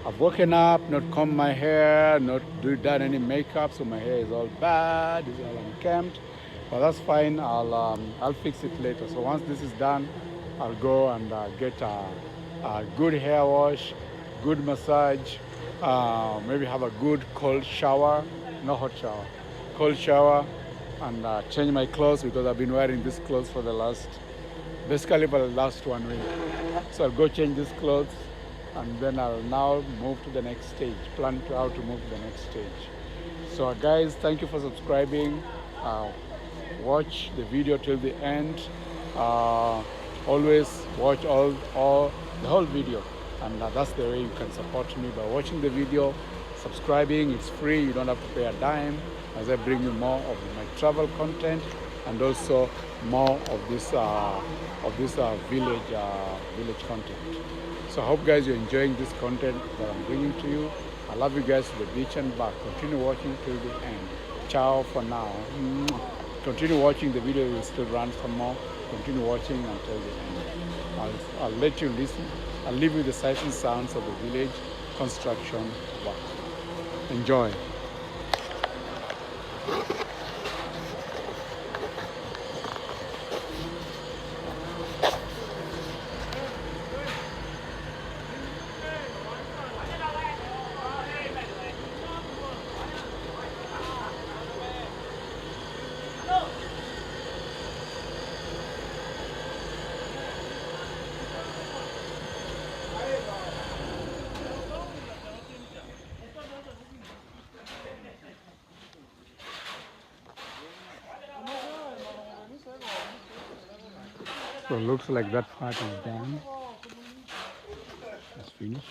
I've woken up, not combed my hair, not done any makeup, so my hair is all bad, it's all unkempt. But that's fine. I'll fix it later. So once this is done, I'll go and get a good hair wash, good massage, maybe have a good cold shower, no hot shower, cold shower, and change my clothes because I've been wearing these clothes for the last 1 week. So I'll go change these clothes. And then I'll now move to the next stage, plan to how to move to the next stage. So guys, thank you for subscribing. Watch the video till the end. Always watch the whole video. And that's the way you can support me, by watching the video, subscribing. It's free, you don't have to pay a dime, as I bring you more of my travel content and also more of this village content. So I hope guys you're enjoying this content that I'm bringing to you. I love you guys to the beach and back. Continue watching till the end. Ciao for now. Continue watching, the video will still run some more. Continue watching until the end. I'll let you listen. I'll leave you the sights and sounds of the village construction work. Enjoy. So it looks like that part is done. It's finished.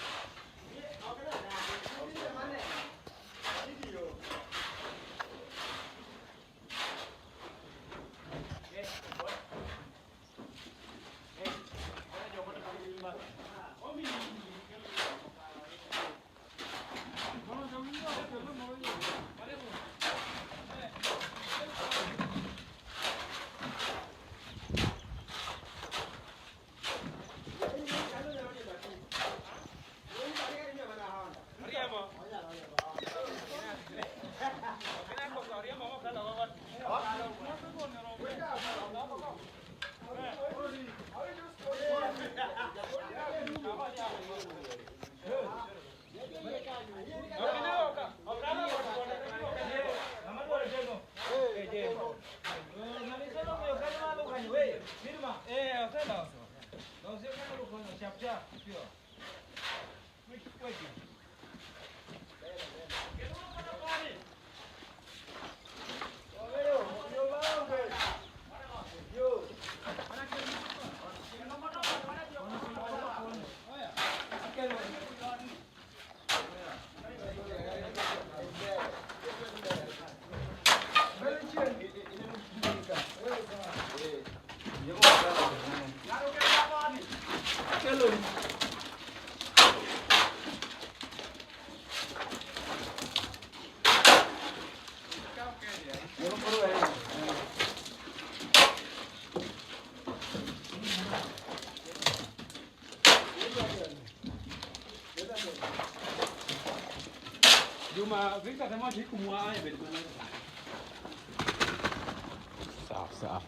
Sawa sawa.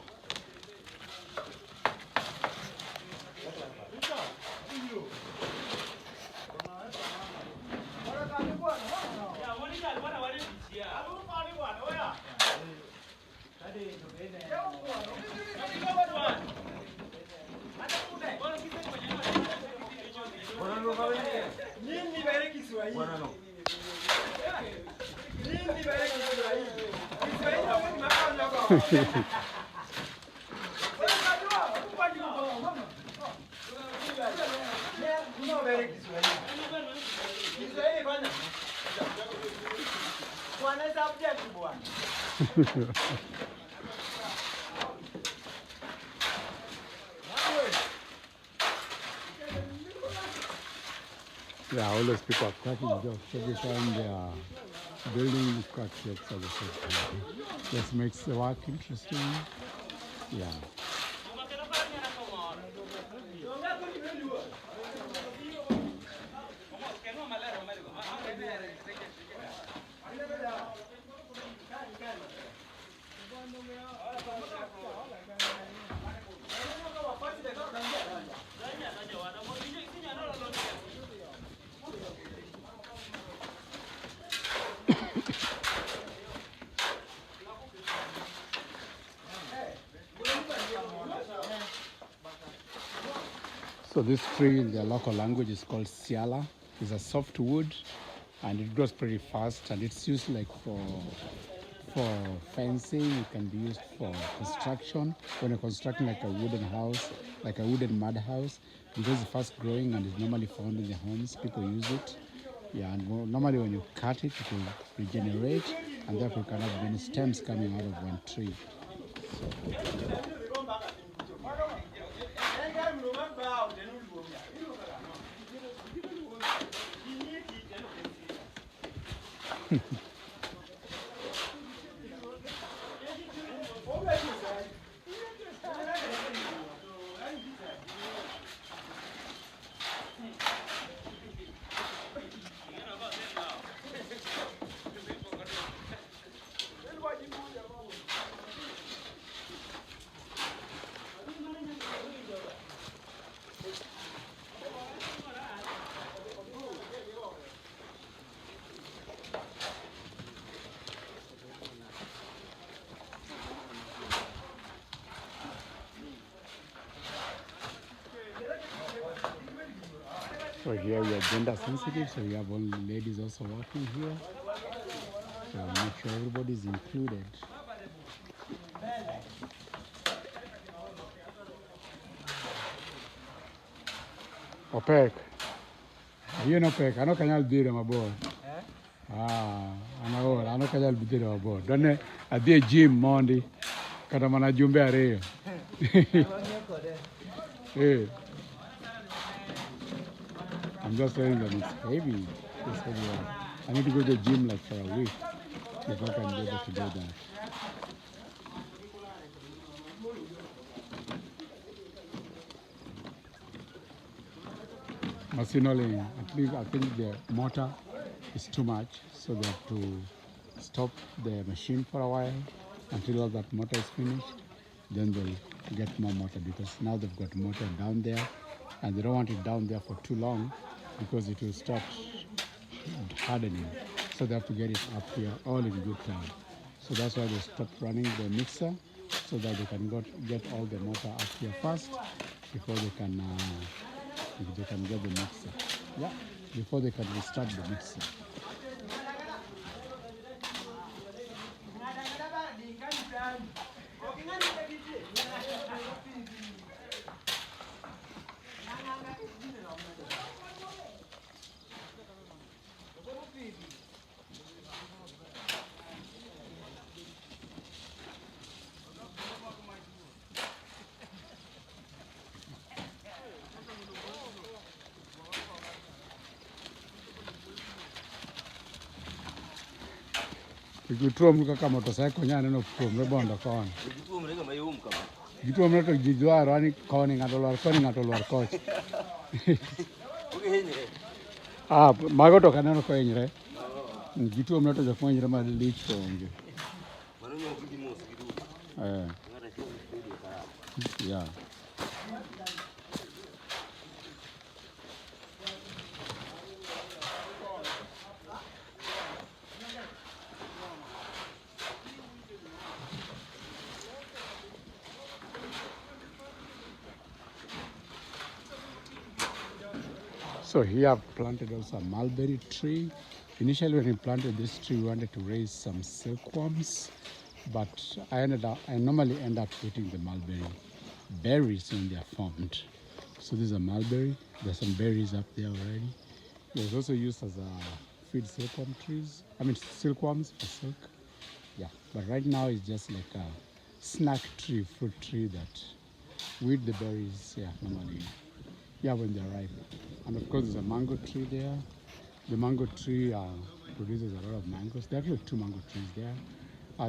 Yeah, all those people are cracking jokes every time they are building crack jokes at the same time. Just makes the work interesting. Yeah. So this tree in the local language is called siala. It's a soft wood and it grows pretty fast, and it's used like for fencing. It can be used for construction. When you're constructing like a wooden house, like a wooden mud house, because it's fast growing and is normally found in the homes, people use it. Yeah, and normally when you cut it, it will regenerate, and therefore you can have many stems coming out of one tree. So here we are gender sensitive, so we have all ladies also working here. So make sure everybody is included. Opek. You know Opek, I know kanyal dire mabor. I know kanyal dire mabor. Don't I be gym Monday. Kata mana jumbe are. Hey. I'm just saying that it's heavy. It's heavy. I need to go to the gym like for a week if I can be able to do that. Masinole, I think the motor is too much, so they have to stop the machine for a while until all that mortar is finished. Then they'll get more mortar, because now they've got mortar down there, and they don't want it down there for too long because it will start hardening. So they have to get it up here all in good time. So that's why they stopped running the mixer, so that they can get all the mortar up here first before they can get the mixer. Yeah, before they can restart the mixer. Gituom kaka motorcycle nyane no tuomre bondo koni. Gituomre to ji dwaro ni koni ng'ato lwar koni ng'ato lwar kocha. Mago to kaneno ko hinyre. Gituomre to jok manyre malich to onge. Yeah. So here I've planted also a mulberry tree. Initially when we planted this tree, we wanted to raise some silkworms, but I normally end up eating the mulberry berries when they are formed. So this is a mulberry. There's some berries up there already. It was also used as a feed silkworm trees. I mean silkworms for silk. Yeah, but right now it's just like a snack tree, fruit tree that we eat the berries, yeah, normally. Yeah, when they're ripe. And of course, there's a mango tree there. The mango tree produces a lot of mangoes. There are actually 2 mango trees there.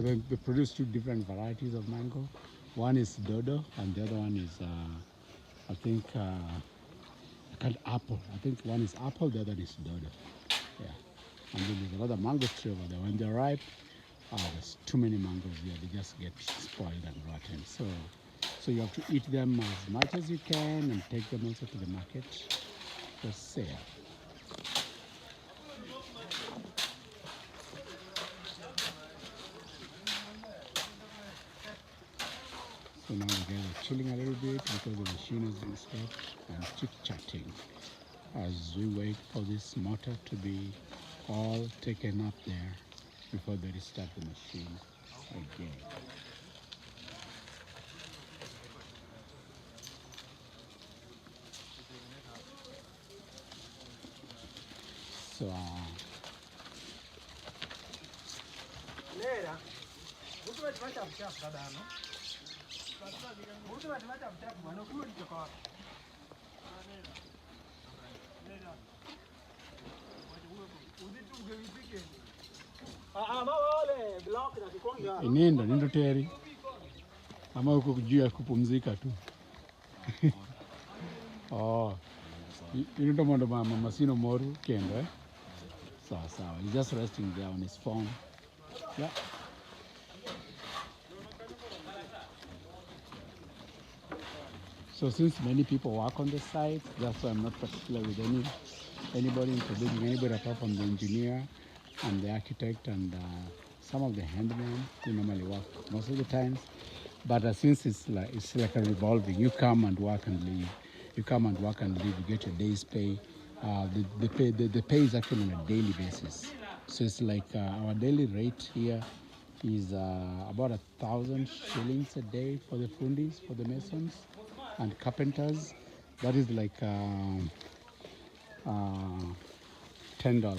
They produce 2 different varieties of mango. One is dodo, and the other one is, I think, apple. I think one is apple, the other is dodo. Yeah. And then there's another mango tree over there. When they're ripe, there's too many mangoes here. They just get spoiled and rotten. So you have to eat them as much as you can and take them also to the market for sale. So now the guys are chilling a little bit because the machine has been stopped, and chit-chatting as we wait for this motor to be all taken up there before they restart the machine again. So nindo teri ama uko juu ya kupumzika tu. Oh, inindo mondo mama masino moru kendo eh. So he's just resting there on his phone. Yeah. So since many people work on the site, that's why I'm not particular with anybody, introducing anybody apart from the engineer and the architect and some of the handmen who normally work most of the times. But since it's like a revolving, you come and work and leave. You come and work and leave. You get your day's pay. The pay is actually on a daily basis. So it's like our daily rate here is about 1,000 shillings a day for the fundis, for the masons and carpenters. That is like $10. $10,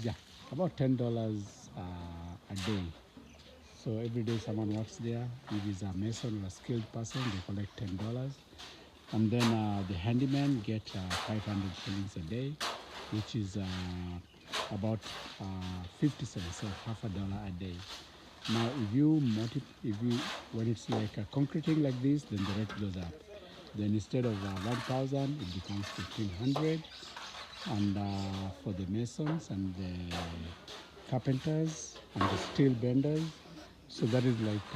yeah, about $10 a day. So every day someone works there. If it's a mason or a skilled person, they collect $10. And then the handyman get 500 shillings a day, which is about 50 cents, so $0.50 a day. Now, when it's like a concreting like this, then the rate goes up. Then instead of 1,000, it becomes 1,500. and for the masons and the carpenters and the steel benders. So that is like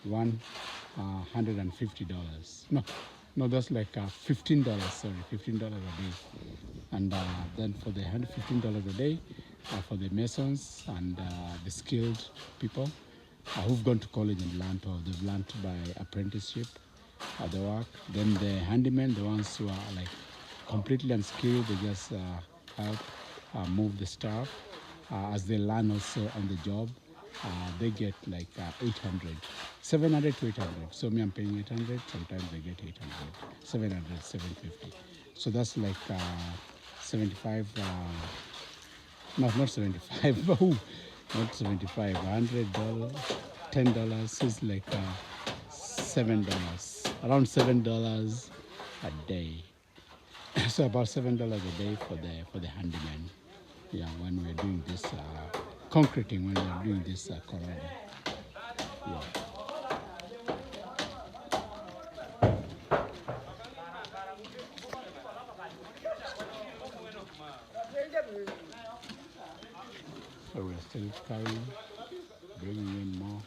$150. No, that's like $15. Sorry, $15 a day. And then for the $115 a day for the masons and the skilled people who've gone to college and learned, or they've learned by apprenticeship the work. Then the handymen, the ones who are like completely unskilled, they just help move the stuff as they learn also on the job. They get like 800, 700 to 800. So me, I'm paying 800. Sometimes they get 800, 700, 750. So that's like 75. Not 75. Not 75. $100, $10 is like $7. Around $7 a day. So about $7 a day for the handyman. Yeah, when we're doing this concreting, when we're doing this corridor. Yeah. So we're still carrying, bringing in more.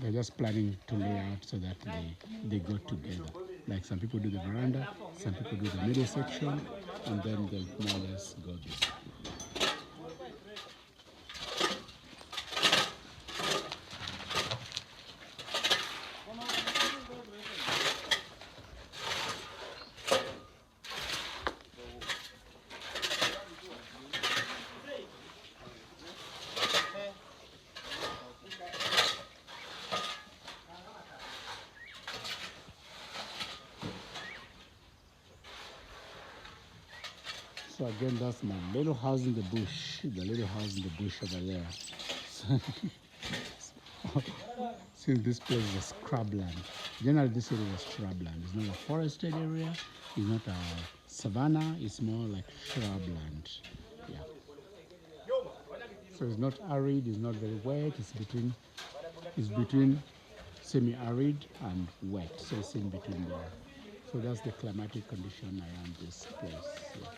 They're just planning to lay out so that they go together. Like some people do the veranda, some people do the middle section, and then they more or less go this. So again, that's my little house in the bush, the little house in the bush over there. Since this place is a scrubland, generally this area is scrubland. It's not a forested area, it's not a savanna, it's more like shrubland. Yeah. So it's not arid, it's not very wet, it's between semi-arid and wet, so it's in between there. So that's the climatic condition around this place. Yeah.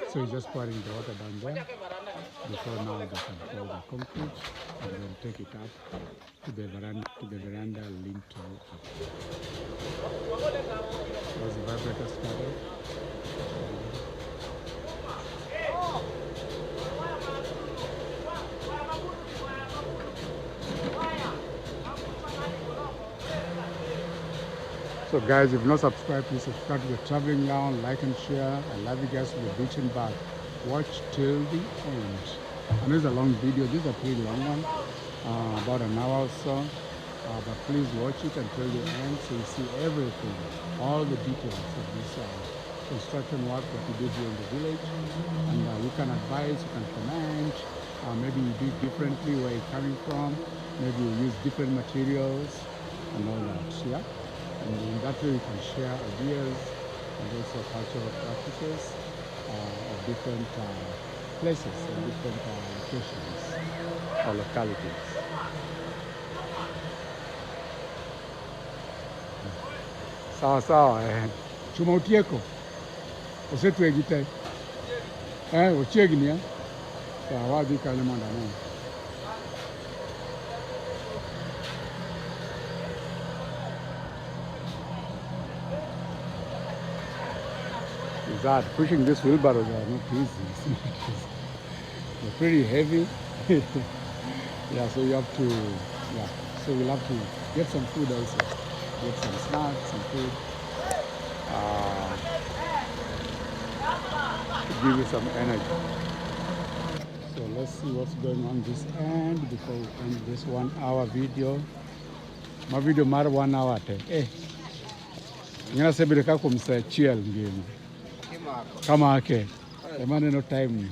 So you're just pouring the water down there before now they can pour the concrete and then take it up to the veranda lintel up. Was the vibrator started? So guys, if you've not subscribed, please subscribe to the Traveling Lounge, like and share. I love you guys for the beach and back. Watch till the end. I know it's a long video, this is a pretty long one, about an hour or so. But please watch it until the end so you see everything, all the details of this construction work that we did here in the village. And you can advise, you can comment, maybe you do it differently, where you're coming from, maybe you use different materials and all that, yeah? And in that way, you can share ideas and also cultural practices of different places and different locations or localities. Sawa sawa, chuma utieko, usetu egite, uchiegi niya, sawa wadi kalimanda nani. That pushing this wheelbarrows are not easy. They're pretty heavy. Yeah, so you have to, yeah, so we'll have to get some food also. Get some snacks, some food. To give you some energy. So So let's see what's going on this end before we end this 1 hour video. My video mar 1 hour te. Eh. Ngana sebile ka kumsa chiel ngini. Kama ake. The man no time.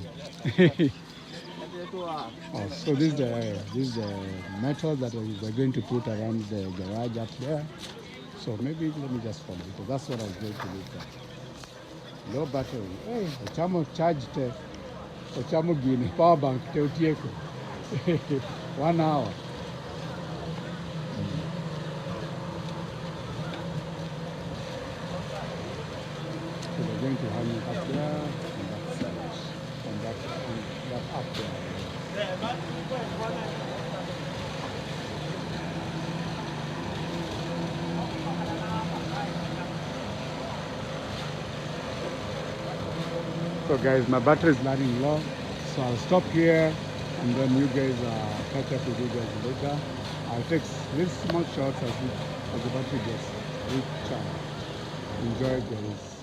Oh, so this is the metal that we're going to put around the garage up there. So maybe let me just follow because that's what I was going to look at. Low battery. Hey, the chamo charged the chamo gini power bank te utieko. 1 hour. So we're going to hang it up there and that side and that up there. So guys, my battery is running low, so I'll stop here and then you guys catch up with you guys later. I'll take little small shots as the battery gets recharged. Enjoy guys.